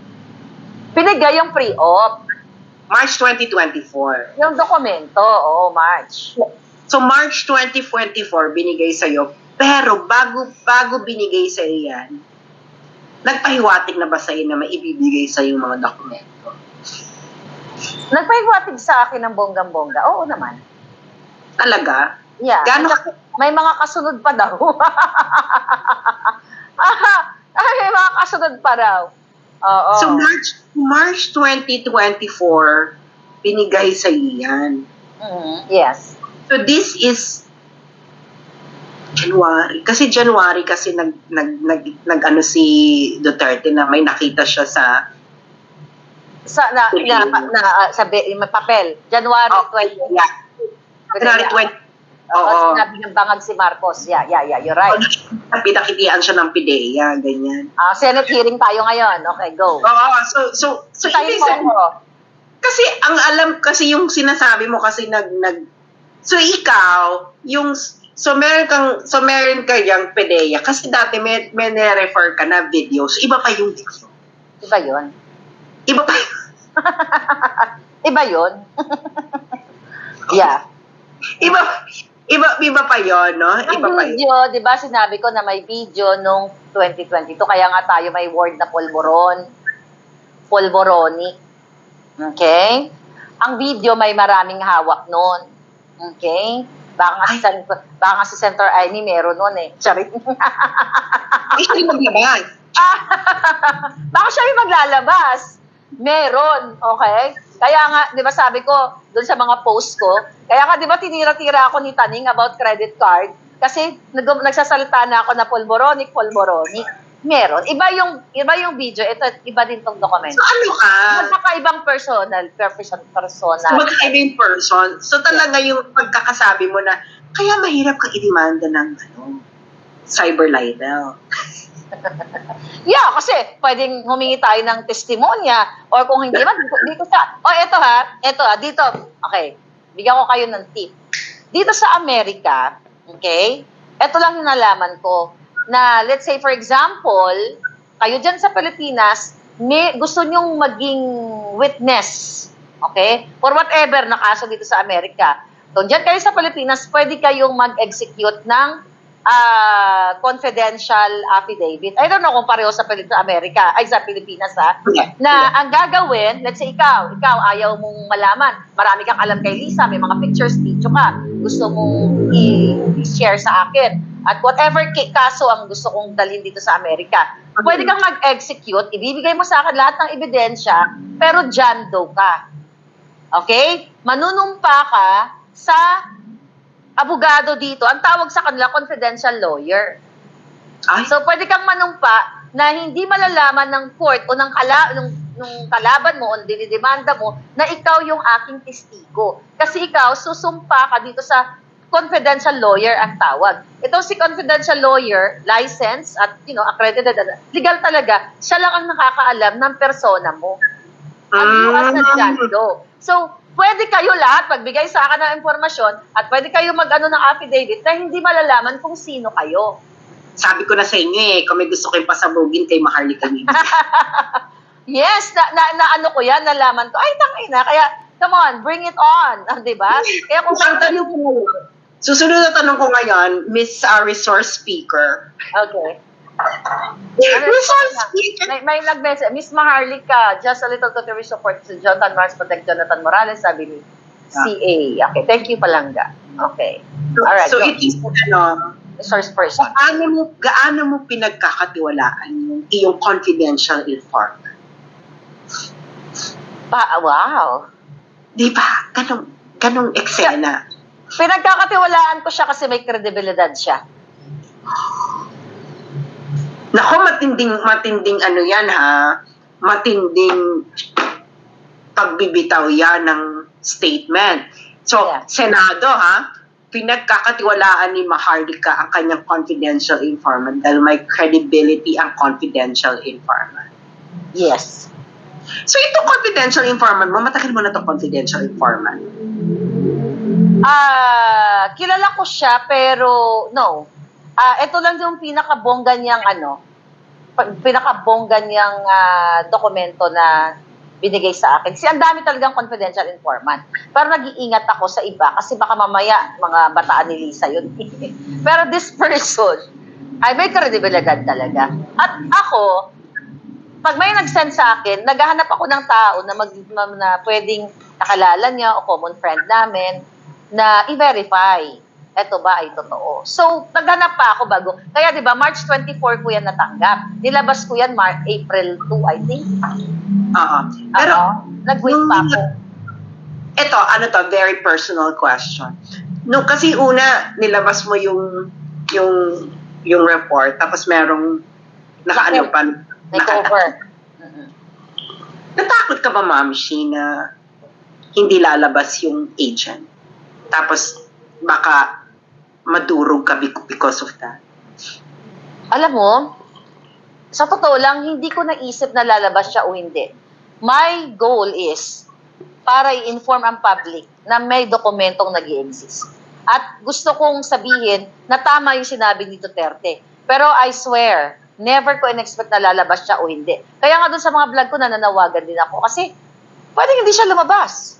Pinigay yung pre-op. March 2024. Yung dokumento, March. So March 2024 binigay sa iyo. Pero bago binigay sa yan, nagpahiwatig na ba sa na maibibigay sa yung mga dokumento? Nagpahiwatig sa akin ng bonggang-bongga. Oo naman. Talaga? Yeah. May mga kasunod pa daw. May mga kasunod pa daw. Oo. So March 2024, binigay sa iyan. Yes. So this is January. Kasi January kasi nag ano si Duterte na may nakita siya sa may papel. January 20. Yeah. January 20. Oo. Sinabi ng bangag si Marcos. Yeah, you're right. Pinakitian siya ng PIDEA, ganyan. Senate hearing tayo ngayon. Okay, go. Oo, so kasi ang alam kasi yung sinasabi mo kasi so ikaw meron kang PIDEA kasi dati may refer ka na videos, iba pa yung video. Iba yun. Iba yun. Yeah. Iba pa yun, no? Iba pa yun. Video, di ba sinabi ko na may video nung 2022, kaya nga tayo may word na polboronic. Okay? Ang video may maraming hawak nun. Okay? Baka nga si Senator Aimee meron nun Charit. Siya yung maglabas. Baka siya yung maglalabas. Meron. Okay? Kaya nga, di ba sabi ko, doon sa mga post ko, kaya nga di ba tinira-tira ako ni Taning about credit card, kasi nagsasalita na ako na polboronic. Meron. Iba yung video, ito, iba din tong dokumento. So ano ka? Magkakaibang personal. So magkakaibang person. So talaga yung pagkakasabi mo na, kaya mahirap kang idemanda ng cyber libel. Yeah, kasi pwedeng humingi tayo ng testimonya or kung hindi man, dito sa... Ito dito. Okay, bigyan ko kayo ng tip. Dito sa Amerika, okay, ito lang yung nalaman ko, na let's say for example, kayo dyan sa Pilipinas, gusto nyong maging witness, okay, for whatever na kaso dito sa Amerika. Kung dyan kayo sa Pilipinas, pwede kayong mag-execute ng confidential affidavit. I don't know kung pareho sa Amerika, ay sa Pilipinas na ang gagawin, let's say ikaw ayaw mong malaman, marami kang alam kay Lisa, may mga pictures, video ka, gusto mong i-share sa akin, at whatever kaso ang gusto kong dalhin dito sa Amerika, pwede kang mag-execute, ibibigay mo sa akin lahat ng ebidensya, pero John Doe ka. Okay? Manunumpa ka sa abogado dito, ang tawag sa kanila confidential lawyer. So pwede kang manumpa na hindi malalaman ng court o ng kalaban mo o dinidemanda mo na ikaw yung aking testigo. Kasi ikaw susumpa ka dito sa confidential lawyer ang tawag. Ito si confidential lawyer, licensed at accredited, legal talaga. Siya lang ang nakakaalam ng persona mo. Ang as na John Doe. So pwede kayo lahat magbigay sa akin ng impormasyon at pwede kayo mag-ano ng affidavit na hindi malalaman kung sino kayo. Sabi ko na sa inyo eh, kung may gusto kayong pasabugin kay Maharlika Nini. Yes, na ano ko yan, nalaman ko. Ay, tangina. Kaya, come on, bring it on. Di ba? Kaya kung Ang tanong ko ngayon, susunod na tanong ko ngayon, Miss Resource Speaker. Okay. Resource Speaker. May nag-message, Miss Maharlika, just a little tutory support to Jonathan Mars, protect Jonathan Morales, sabi ni CA. Okay, thank you, Palangga. Okay. Alright, So go. it is, Source person. gaano mo pinagkakatiwalaan yung iyong confidential informant? Wow. Di ba? Ganong eksena. Pinagkakatiwalaan ko siya kasi may kredibilidad siya. Nako, matinding ano yan ha. Matinding pagbibitaw yan ng statement. So, Yeah. Senado ha, pinagkakatiwalaan ni Maharlika ang kanyang confidential informant dahil may credibility ang confidential informant. Yes. So, itong confidential informant mo, matagal mo na itong confidential informant. Kilala ko siya pero no. Ito lang yung pinakabongga niyang pinakabongga niyang dokumento na binigay sa akin. Kasi ang dami talagang confidential informant. Pero nag-iingat ako sa iba kasi baka mamaya mga bataan ni Lisa yun. Pero this person ay may kredibilidad talaga. At ako, pag may nag-send sa akin, naghahanap ako ng tao na pwedeng nakalala niya o common friend namin na i-verify. Ito ba ay totoo? So, naghanap pa ako bago. Kaya 'di ba, March 24 ko yan natanggap. Nilabas ko yan April 2, I think. Pero, nag-wait pa ako. Ito, very personal question. No, kasi una, nilabas mo yung report, tapos merong Makeover. Natakot ka ba, Ma'am Shi, na hindi lalabas yung agent? Tapos, baka madurog ka because of that? Alam mo, sa totoo lang, hindi ko naisip na lalabas siya o hindi. My goal is para i-inform ang public na may dokumentong nag-i-exist. At gusto kong sabihin na tama yung sinabi ni Duterte. Pero I swear, never ko in-expect na lalabas siya o hindi. Kaya nga dun sa mga vlog ko, nananawagan din ako. Kasi pwedeng hindi siya lumabas.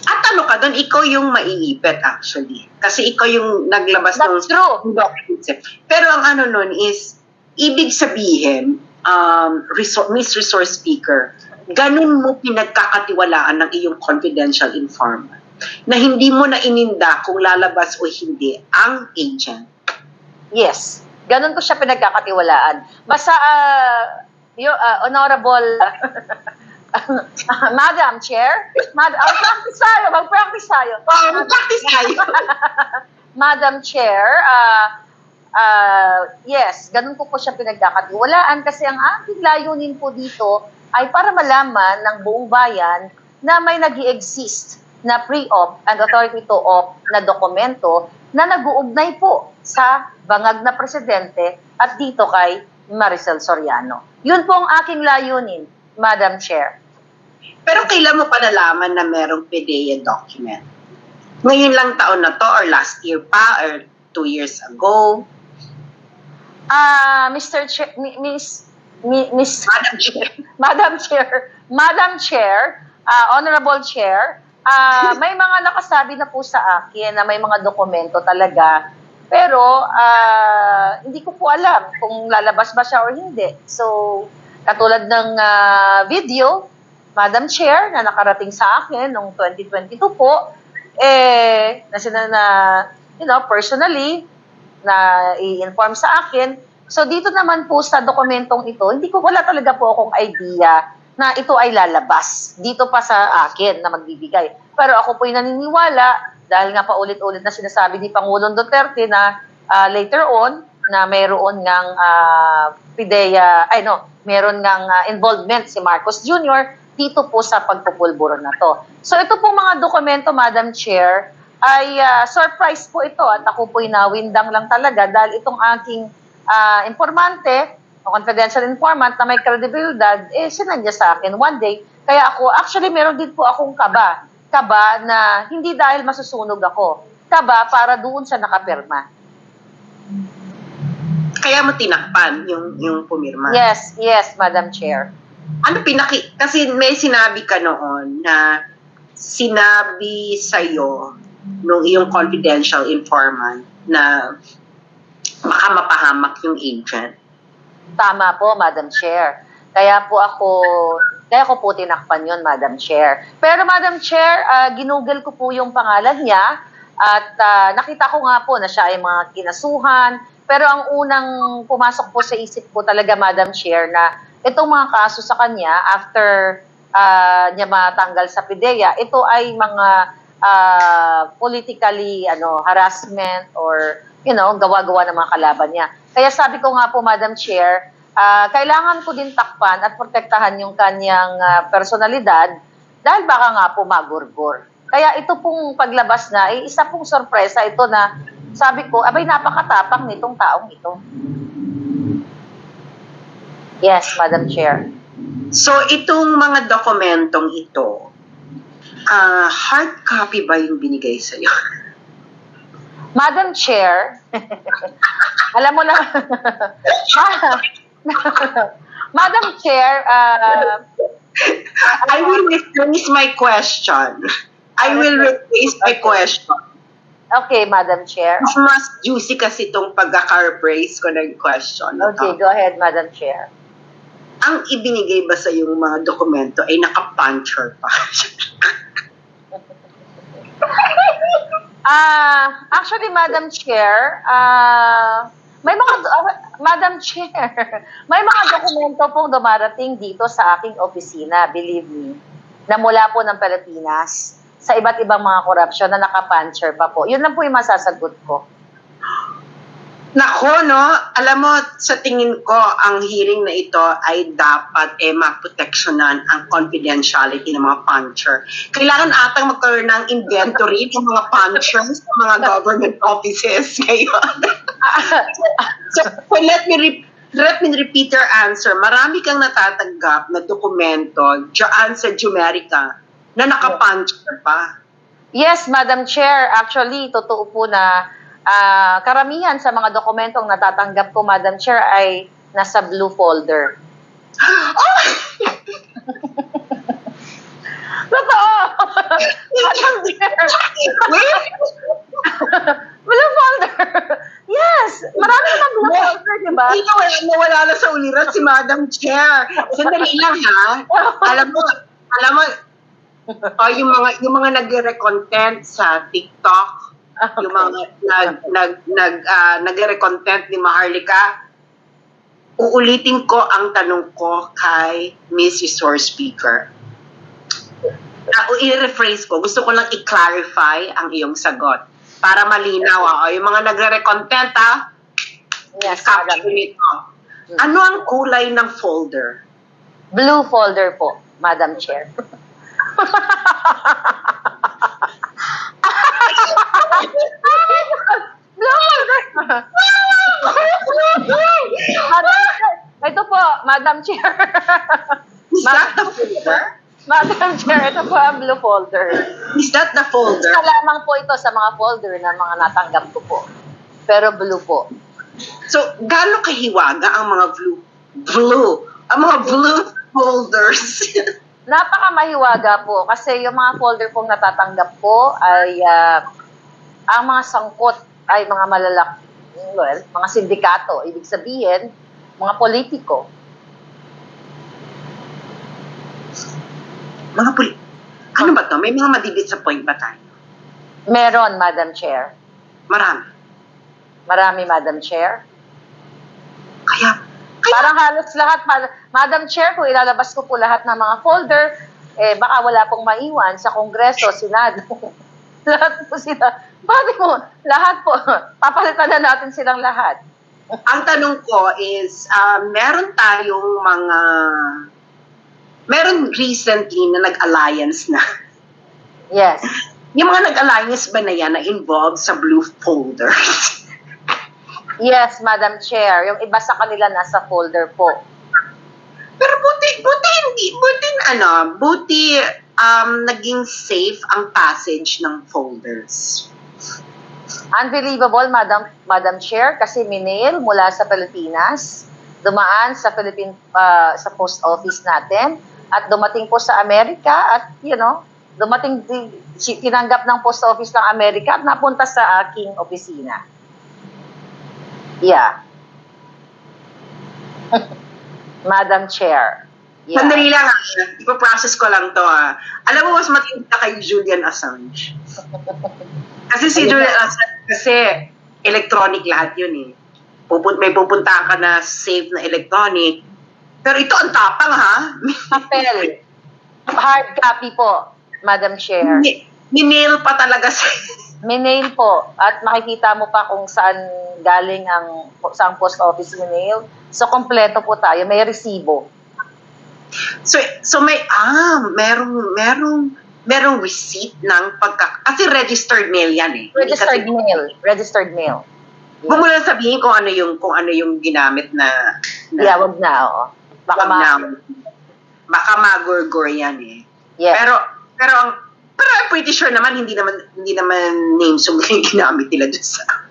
At ano ka doon, ikaw yung maiipit actually. Kasi ikaw yung naglabas ng That's true. documents. Pero ang ano nun is, ibig sabihin, Miss Resource Speaker, ganun mo pinagkakatiwalaan ng iyong confidential informant na hindi mo na ininda kung lalabas o hindi ang agent. Yes. Ganun ko siya pinagkakatiwalaan. Basta, honorable Madam Chair, mag-practice tayo. Mag-practice tayo. Madam Chair, yes, ganun ko po siya pinagkakatiwalaan kasi ang aking layunin po dito ay para malaman ng buong bayan na may nag-i-exist na pre-op and authority to op na dokumento na nag-uugnay po sa bangag na presidente at dito kay Maricel Soriano. Yun po ang aking layunin, Madam Chair. Pero kailan mo pa nalaman na merong PDEA document? Ngayon lang taon na to or last year pa or 2 years ago? Mr. Chair, Miss Madam Chair. Madam Chair, Honorable Chair, may mga nakasabi na po sa akin na may mga dokumento talaga. Pero hindi ko po alam kung lalabas ba siya or hindi. So, katulad ng video, Madam Chair, na nakarating sa akin noong 2022 po, personally, na i-inform sa akin. So, dito naman po sa dokumentong ito, wala talaga po akong idea na ito ay lalabas dito pa sa akin na magbibigay. Pero ako po'y naniniwala, dahil nga paulit-ulit na sinasabi ni Pangulong Duterte na later on, na mayroon ngang meron ngang involvement si Marcos Jr. dito po sa pagpupulburo na to. So ito po mga dokumento, Madam Chair, ay surprise po ito at ako po'y nawindang lang talaga dahil itong aking informante, o confidential informant na may kredibilidad, sinadya sa akin one day Kaya ako, actually meron din po akong kaba. Kaba na hindi dahil masusunog ako. Kaba para doon sa nakapirma. Kaya mo tinakpan yung pumirma. Yes, Madam Chair. Ano kasi may sinabi ka noon na sinabi sa'yo nung iyong confidential informant na baka mapahamak yung agent. Tama po, Madam Chair. Kaya ko po tinakpan yun, Madam Chair. Pero Madam Chair, ginugol ko po yung pangalan niya at nakita ko nga po na siya ay mga kinasuhan. Pero ang unang pumasok po sa isip ko talaga, Madam Chair, na itong mga kaso sa kanya after niya matanggal sa PIDEA, ito ay mga politically harassment or gawa-gawa ng mga kalaban niya. Kaya sabi ko nga po, Madam Chair, kailangan ko din takpan at protektahan yung kanyang personalidad dahil baka nga po magurgur. Kaya ito pong paglabas na, isa pong sorpresa ito na sabi ko, abay napakatapang nitong taong ito. Yes, Madam Chair. So, itong mga dokumentong ito, hard copy ba yung binigay sa'yo? Madam Chair, alam mo na, Madam Chair, I will rephrase my question. Okay, Madam Chair. Mas juicy kasi itong pagka-paraphrase ko ng question. Okay, go ahead, Madam Chair. Ang ibinigay ba sa yung mga dokumento ay naka-puncture pa? Actually, Madam Chair, Madam Chair, may mga dokumento pong dumarating dito sa aking opisina, believe me, na mula po ng Pilipinas sa iba't ibang mga korupsyon na nakapuncher pa po. Yun lang po yung masasagot ko. Nako, no? Alam mo, sa tingin ko, ang hearing na ito ay dapat maproteksyonan ang confidentiality ng mga puncher. Kailangan atang magkaroon ng inventory ng mga punchers sa mga government offices ngayon. So let me repeat your answer. Marami kang natatanggap na dokumento dyan sa Jumerica na nakapuncher pa. Yes, Madam Chair. Actually, totoo po na karamihan sa mga dokumentong natatanggap ko, Madam Chair, ay nasa blue folder. Oh! Totoo! Madam Chair! Blue folder! Yes! Marami naman blue folder, di ba? Hindi nawala na sa uliran si Madam Chair. Sandali lang, ha? Alam mo, yung mga nagre-content sa TikTok, yung mga nagre-content ni Maharlika, uulitin ko ang tanong ko kay Miss Resource Speaker. I-rephrase ko, gusto ko lang i-clarify ang iyong sagot para malinaw. Yung mga nagre-content, yes, capture nito. Ano ang kulay ng folder? Blue folder po, Madam Chair. Ito po, Madam Chair. Is that the folder? Madam Chair, ito po ang blue folder. Is that the folder? Isa lamang po ito sa mga folder na mga natanggap ko po. Pero blue po. So, gaano kahiwaga ang mga blue folders? Napakamahiwaga po kasi yung mga folder pong natatanggap ko ay ang mga sangkot ay mga malalaki, mga sindikato, ibig sabihin, mga politiko. Ano ba to? May mga madidisappoint ba tayo? Meron, Madam Chair. Marami, Madam Chair. Kaya Parang halos lahat, Madam Chair, kung ilalabas ko po lahat ng mga folder, baka wala pong maiwan sa Kongreso, Senado. Lahat po sila. Bakit mo? Lahat po. Papalitan na natin silang lahat. ang tanong ko is, meron recently na nag-alliance na. Yes. Yung mga nag-alliance ba na yan na involved sa blue folders? Yes, Madam Chair. Yung iba sa kanila nasa folder po. Pero buti buti naging safe ang passage ng folders. Unbelievable, Madam Chair, kasi minail mula sa Pilipinas, dumaan sa sa post office natin, at dumating po sa Amerika, at tinanggap ng post office ng Amerika at napunta sa aking opisina. Yeah. Madam Chair. Yeah. Sandali lang, ipaprocess ko lang to. Alam mo, mas matindi ka kay Julian Assange. Kasi si Julian Assange, kasi electronic lahat yun eh. May pupunta ka na safe na electronic. Pero ito ang tapang, ha? Papel. Hard copy po, Madam Chair. Minail pa talaga sa... Minail po. At makikita mo pa kung saan galing saang post office minail. So, kompleto po tayo. May resibo. So merong receipt ng kasi registered mail yan eh. Registered mail. Huwag mo lang sabihin kung ano yung ginamit na yeah, wag na, oo. Baka magurgur yan eh. Yeah. Pero I'm pretty sure naman hindi naman names yung ginamit nila dun sa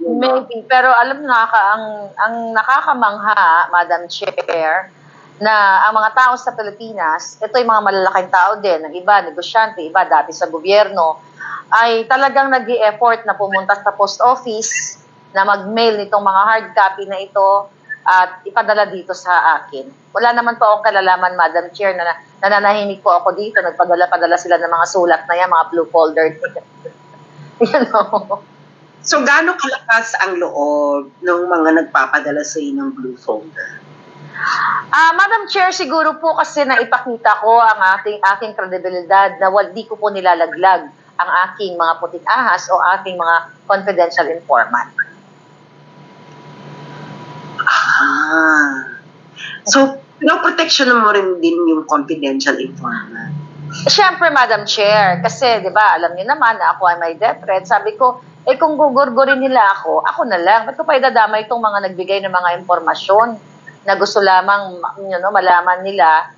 maybe, pero alam mo ang nakakamangha, Madam Chair, na ang mga tao sa Pilipinas, ito yung mga malalaking tao din, ang iba, negosyante, iba dati sa gobyerno, ay talagang nag-i-effort na pumunta sa post office na mag-mail nitong mga hard copy na ito at ipadala dito sa akin. Wala naman po akong kalalaman, Madam Chair, na nananahimik po ako dito, nagpadala-padala sila ng mga sulat na yan, mga blue folder. So, gaano kalakas ang loob ng mga nagpapadala sa ng blue folder? Madam Chair, siguro po kasi naipakita ko ang aking kredibilidad na di ko po nilalaglag ang aking mga puting ahas o aking mga confidential informant. So, protection mo rin din yung confidential informant? Siyempre, Madam Chair, kasi, di ba, alam niyo naman na ako ay may death threat. Sabi ko, kung gugurgurin nila ako na lang. Ba't ko pa idadamay itong mga nagbigay ng mga impormasyon na gusto lamang, malaman nila,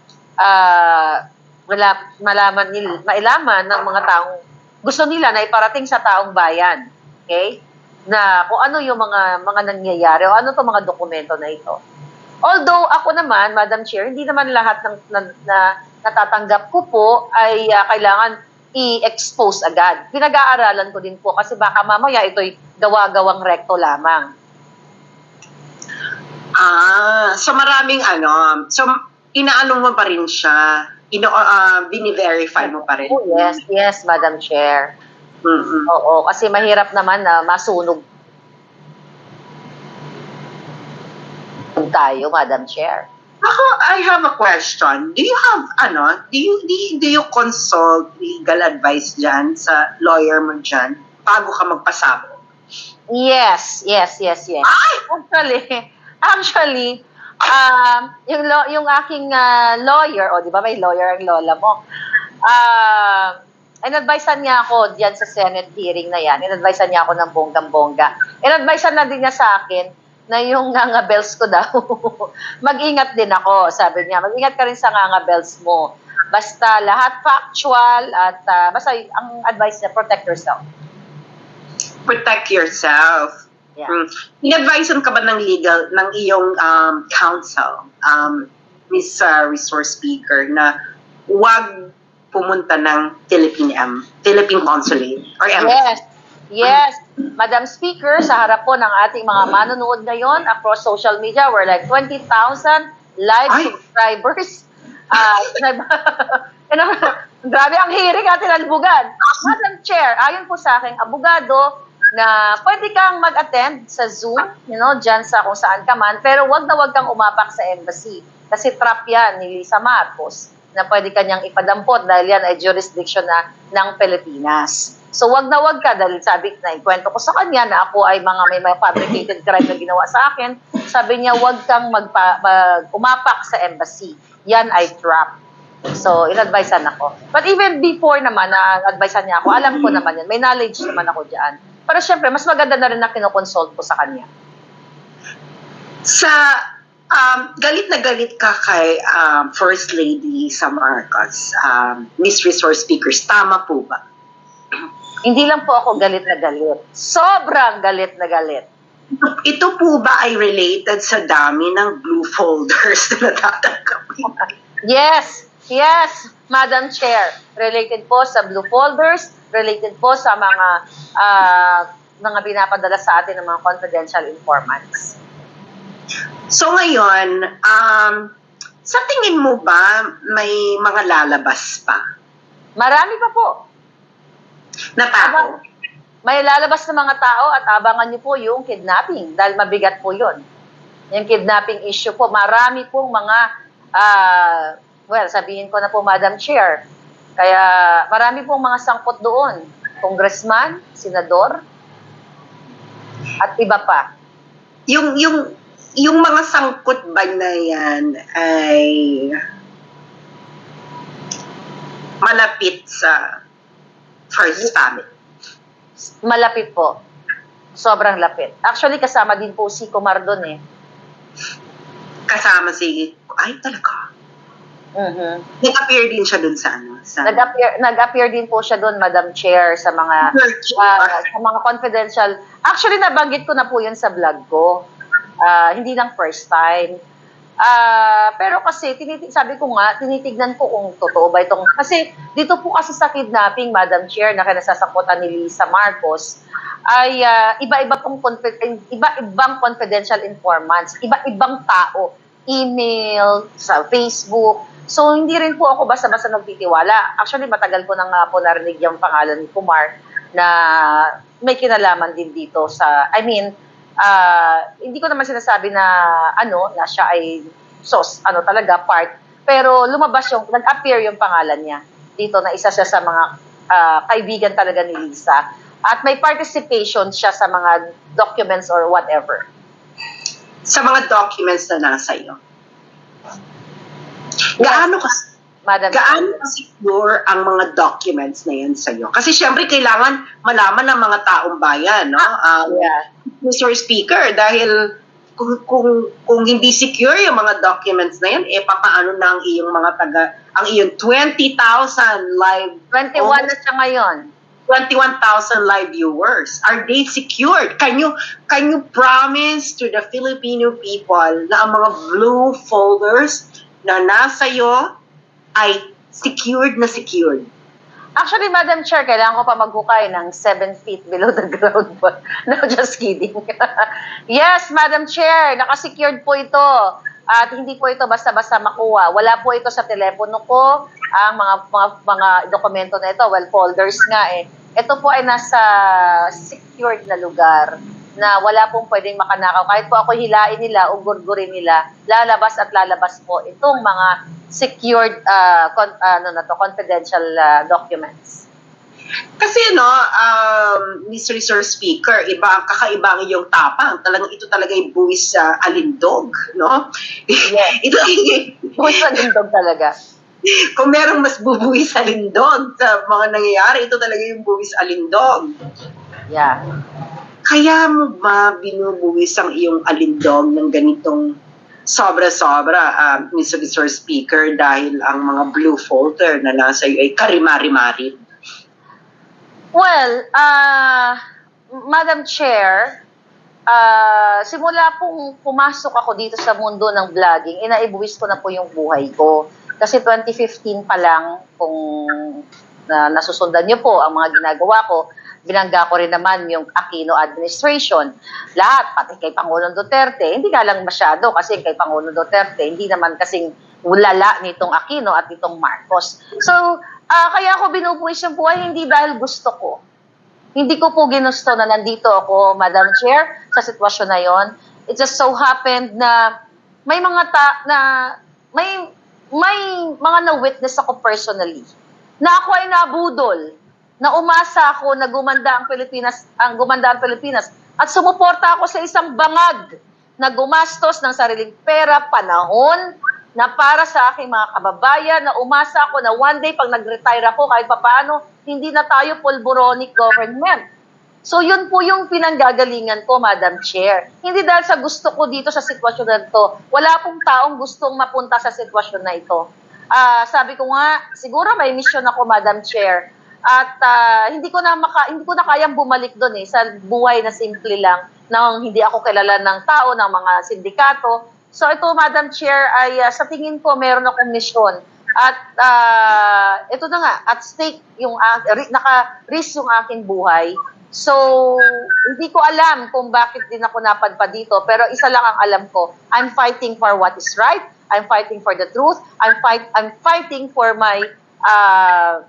mailaman ng mga taong gusto nila na iparating sa taong bayan. Okay? Na kung ano yung mga nangyayari o ano itong mga dokumento na ito. Although ako naman, Madam Chair, hindi naman lahat na natatanggap ko po ay kailangan i-expose agad. Pinag-aaralan ko din po kasi baka mamaya ito'y gawa-gawang rekto lamang. So maraming so inaano mo pa rin siya, bini-verify mo pa rin. Oh, yes, Madam Chair. Mm-hmm. Oo, kasi mahirap naman na masunog tayo, Madam Chair. Ako, I have a question. Do you have, do you consult legal advice dyan sa lawyer mo dyan bago ka magpasabog? Yes. Ay! Actually, yung aking lawyer, di ba may lawyer ang lola mo, in-advisean niya ako diyan sa Senate hearing na yan. In-advisean niya ako ng bonggang-bongga. In-advisean na din niya sa akin na yung ngangabels ko daw. Mag-ingat din ako, sabi niya. Mag-ingat ka rin sa ngangabels mo. Basta lahat factual at basta ang advice niya, protect yourself. Protect yourself. Yeah. In-advisean ka ba ng iyong counsel, Miss Resource Speaker, na huwag pumunta ng Philippine Consulate or embassy? Yes, Madam Speaker, sa harap po ng ating mga manonood ngayon across social media, we're like 20,000 live subscribers. Grabe ang hiring ating albugan. Madam Chair, ayon po sa aking abogado, na pwede kang mag-attend sa Zoom, dyan sa kung saan ka man, pero wag kang umapak sa embassy. Kasi trap yan ni Lisa Marcos na pwede kanyang ipadampot dahil yan ay jurisdiction na ng Pilipinas. So wag ka dahil sabi na ikwento ko sa kanya na ako ay may fabricated crime na ginawa sa akin. Sabi niya wag kang umapak sa embassy. Yan ay trap. So in-advisean ako. But even before naman na advisean niya ako, alam ko naman yan. May knowledge naman ako diyan. Pero syempre mas maganda na rin na kinoconsult ko sa kanya. Galit na galit ka kay First Lady sa Marcos, Miss Resource Speakers. Tama po ba? Hindi lang po ako galit na galit. Sobrang galit na galit. Ito po ba ay related sa dami ng blue folders na natatanggap? Yes, yes, Madam Chair. Related po sa blue folders, related po sa mga binapadala sa atin ng mga confidential informants. So ngayon, sa tingin mo ba may mga lalabas pa Marami pa po. na tao? May lalabas na mga tao at abangan niyo po yung kidnapping dahil mabigat po yun. Yung kidnapping issue po, marami pong mga, sabihin ko na po Madam Chair, kaya marami pong mga sangkot doon. Congressman, senador, at iba pa. Yung mga sangkot ba na yan ay malapit sa First Family? Malapit po. Sobrang lapit. Actually, kasama din po si Kumar doon eh. Kasama si... Ay, talaga. Nag-appear din siya dun sa ano? Nag-appear din po siya doon, Madam Chair, sa mga confidential. Actually, nabanggit ko na po yun sa vlog ko. Hindi lang first time. Pero kasi, sabi ko nga, tinitignan ko kung totoo ba itong... Kasi dito po kasi sa kidnapping, Madam Chair, na kinasasakutan ni Lisa Marcos, ay iba-ibang confidential informants, iba-ibang tao, email, sa Facebook. So, hindi rin po ako basta-basta nagtitiwala. Actually, matagal ko nang po narinig yung pangalan ni Kumar na may kinalaman din dito sa... hindi ko naman sinasabi na na siya ay talaga part, pero lumabas nag-appear yung pangalan niya dito na isa siya sa mga kaibigan talaga ni Lisa at may participation siya sa mga documents or whatever. Sa mga documents na nasa iyo. Gaano secure ang mga documents na yan sa iyo? Kasi syempre kailangan malaman ng mga taong bayan, no? Mr. Speaker, dahil kung hindi secure yung mga documents na yan, papaano na ang iyong ang iyong 20,000 live 21 na siya ngayon. 21,000 live viewers. Are they secured? Can you promise to the Filipino people na ang mga blue folders na nasa iyo ay secured na secured? Actually, Madam Chair, kailangan ko pa maghukay ng 7 feet below the ground. No, just kidding. Yes, Madam Chair, nakasecured po ito. At hindi po ito basta-basta makuha. Wala po ito sa telepono ko. Ang mga dokumento na ito, folders nga eh. Ito po ay nasa secured na lugar na wala pong pwedeng makanakaw. Kahit po ako hilain nila o gurgurin nila, lalabas at lalabas po itong mga secured confidential documents. Kasi Mr. Resource Speaker, kakaiba ang iyong tapang. Talagang ito talaga yung buwis sa alindog, no? Yes. Ito buwis sa alindog talaga. Kung merong mas bubuwis sa alindog sa mga nangyayari, ito talaga yung buwis alindog. Yeah. Kaya mo ba binubuwis ang iyong alindog ng ganitong sobra-sobra, Mr. Resource Speaker, dahil ang mga blue folder na nasa iyo ay karimari-mari? Well, Madam Chair, simula pong pumasok ako dito sa mundo ng vlogging, inaibuwis ko na po yung buhay ko. Kasi 2015 pa lang, kung nasusundan niyo po ang mga ginagawa ko, binangga ko rin naman yung Aquino administration. Lahat, pati kay Pangulong Duterte, hindi ka lang masyado kasi kay Pangulong Duterte, hindi naman kasing ulala nitong Aquino at nitong Marcos. So, kaya ako binubuwis yung buhay, hindi dahil gusto ko. Hindi ko po ginusto na nandito ako, Madam Chair, sa sitwasyon na yon. It just so happened na may mga may mga na-witness ako personally na ako ay nabudol, na umasa ako na gumanda ang Pilipinas at sumuporta ako sa isang bangag na gumastos ng sariling pera, panahon, na para sa aking mga kababayan, na umasa ako na one day pag nag-retire ako kahit papaano, hindi na tayo pulboronic government. So yun po yung pinanggagalingan ko, Madam Chair. Hindi dahil sa gusto ko dito sa sitwasyon na ito. Wala pong taong gustong mapunta sa sitwasyon na ito. Sabi ko nga, siguro may mission ako, Madam Chair. At hindi ko na kayang bumalik doon sa buhay na simple lang nang hindi ako kilala ng tao, ng mga sindikato. So ito, Madam Chair, ay sa tingin ko meron akong mission. At ito na nga, at stake yung naka-risk yung aking buhay. So, hindi ko alam kung bakit din ako napadpad dito, pero isa lang ang alam ko, I'm fighting for what is right, I'm fighting for the truth, I'm fighting for my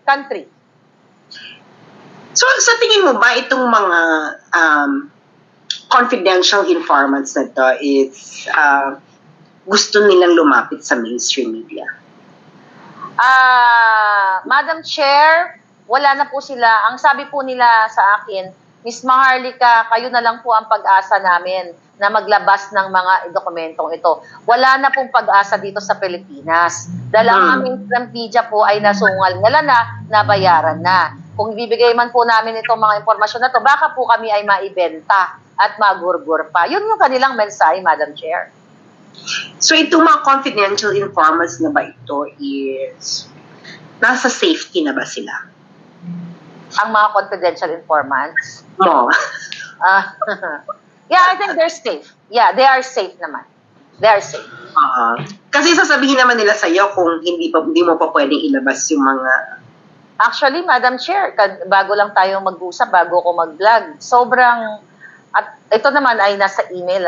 country. So, sa tingin mo ba itong mga confidential informants na to is gusto nilang lumapit sa mainstream media? Madam Chair, wala na po sila. Ang sabi po nila sa akin, Miss Maharlika, kayo na lang po ang pag-asa namin na maglabas ng mga dokumentong ito. Wala na pong pag-asa dito sa Pilipinas. Dahil ang aming media po ay nasungal na nabayaran na. Kung ibibigay man po namin itong mga impormasyon na to, baka po kami ay maibenta at magurgur pa. Yun yung kanilang mensahe, Madam Chair. So, itong mga confidential informants na ba ito is nasa safety na ba sila? Ang mga confidential informants? No. Yeah, I think they're safe. Yeah, they are safe naman. They are safe. Kasi sasabihin naman nila sa iyo kung hindi mo pa pwedeng ilabas yung mga... Actually, Madam Chair, bago lang tayo mag-usap, bago ko mag-vlog, at ito naman ay nasa email,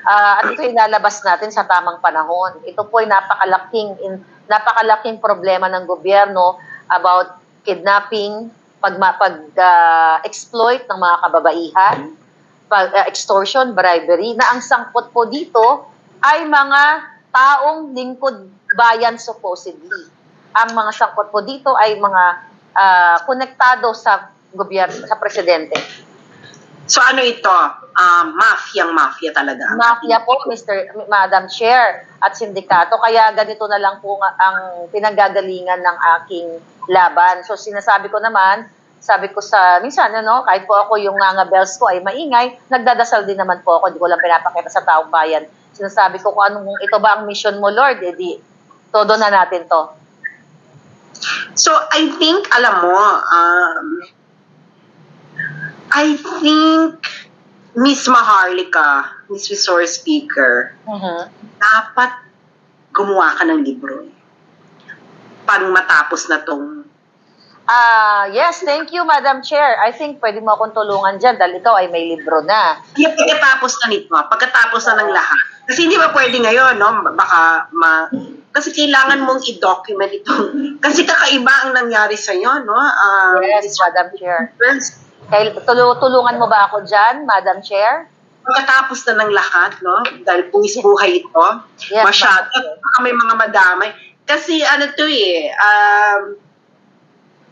at ito ilalabas natin sa tamang panahon. Ito po ay napakalaking problema ng gobyerno about kidnapping, pag-exploit ng mga kababaihan, extortion, bribery, na ang sangkot po dito ay mga taong lingkod bayan supposedly. Ang mga sangkot po dito ay mga konektado sa gobyerno, sa presidente. So ano ito? Mafia talaga. Mafia po, Madam Chair, at sindikato. Kaya ganito na lang po ang pinanggagalingan ng aking laban. So sinasabi ko naman, sabi ko minsan, kahit po ako yung nga bells ko ay maingay, nagdadasal din naman po ako, hindi ko lang pinapakita sa taong bayan. Sinasabi ko kung ito ba ang mission mo, Lord, edi todo na natin to. So I think, alam mo, I think Miss Maharlika, Miss Resource Speaker, dapat gumawa ka ng libro. Pag matapos na tong... Yes, thank you, Madam Chair. I think pwede mo akong tulungan dyan dahil ito ay may libro na. Pagkatapos na nito, pagkatapos na ng lahat. Kasi hindi ba pwede ngayon, kasi kailangan mong i-document ito. Kasi kakaiba ang nangyari sa'yo, Yes, Madam Chair. Tulungan mo ba ako dyan, Madam Chair? Pagkatapos na ng lahat, dahil buwis buhay ito, yes, masyado, may mga madamay. Kasi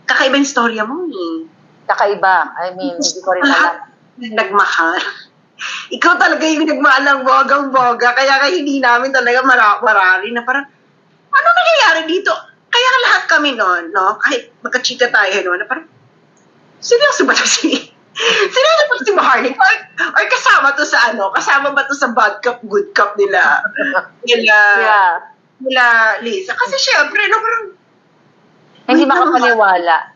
kakaiba yung storya mo Kakaiba. I mean, hindi ko rin alam. Nagmahal. Ikaw talaga yung nagmahal ng bogang-boga, kaya hindi namin talaga marari na parang, ano nangyayari dito? Kaya lahat kami kahit magkachika tayo na parang, seryoso ba ito seryoso ba si Maharlika? Or kasama to sa kasama ba to sa bad cup, good cup nila Lisa? Kasi syempre, parang, hindi makapaniwala.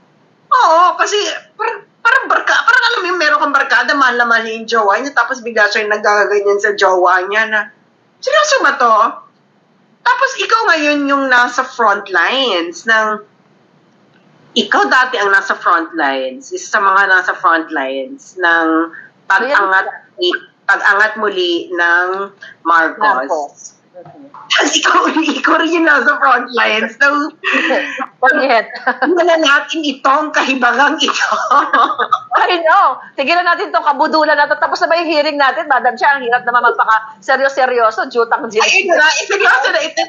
Oo, kasi parang alam mo yung meron kang barkada, mahal na mahal yung jowa niya, tapos bigla siya yung nagagaganyan sa jowa niya na, seryoso ba to? Tapos ikaw ngayon yung nasa front lines ikaw dati ang nasa front lines, isa sa mga nasa front lines ng pag-angat muli ng Marcos. Tapos ikaw rin yung nasa front lines. Wala natin itong kahibangang ito. I know. Tigilan natin itong kabudulan natin. Tapos na ba yung hearing natin, Madam Chair? Ang hirap naman magpaka-seryoso, jutang dyan. Ayun na, seryoso na ito.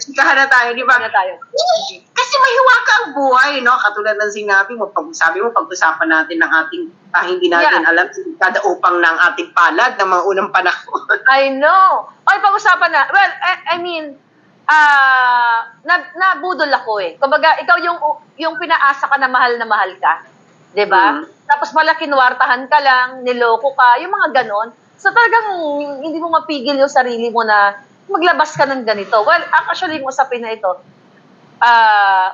Chikahan na tayo, di ba? Kasi mahiwa ka ang buhay, Katulad ng sinabi mo, pag-usapan natin ng ating, hindi natin alam, kada upang ng ating palad ng mga unang panahon. I know. Ay, pag-usapan na. Well, I mean, nabudol ako eh. Kumbaga, ikaw yung pinaasa ka na mahal ka. 'di ba? Tapos malakinwartahan ka lang, niloko ka, yung mga ganon. So talagang hindi mo mapigil yung sarili mo na maglabas ka ng ganito. Well, actually, yung usapin na ito,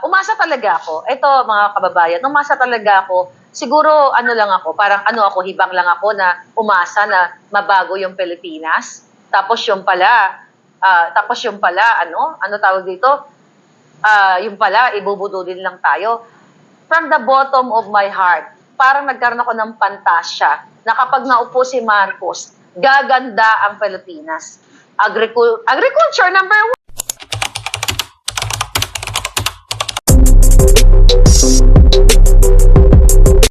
umasa talaga ako. Ito, mga kababayan, umasa talaga ako. Siguro, ano lang ako, parang ano ako, hibang lang ako na umasa na mabago yung Pilipinas. Tapos yung pala, ano tawag dito? Yung pala, ibubudulin lang tayo. From the bottom of my heart, parang nagkaroon ako ng pantasya na kapag naupo si Marcos, gaganda ang Pilipinas. Agriculture number 1.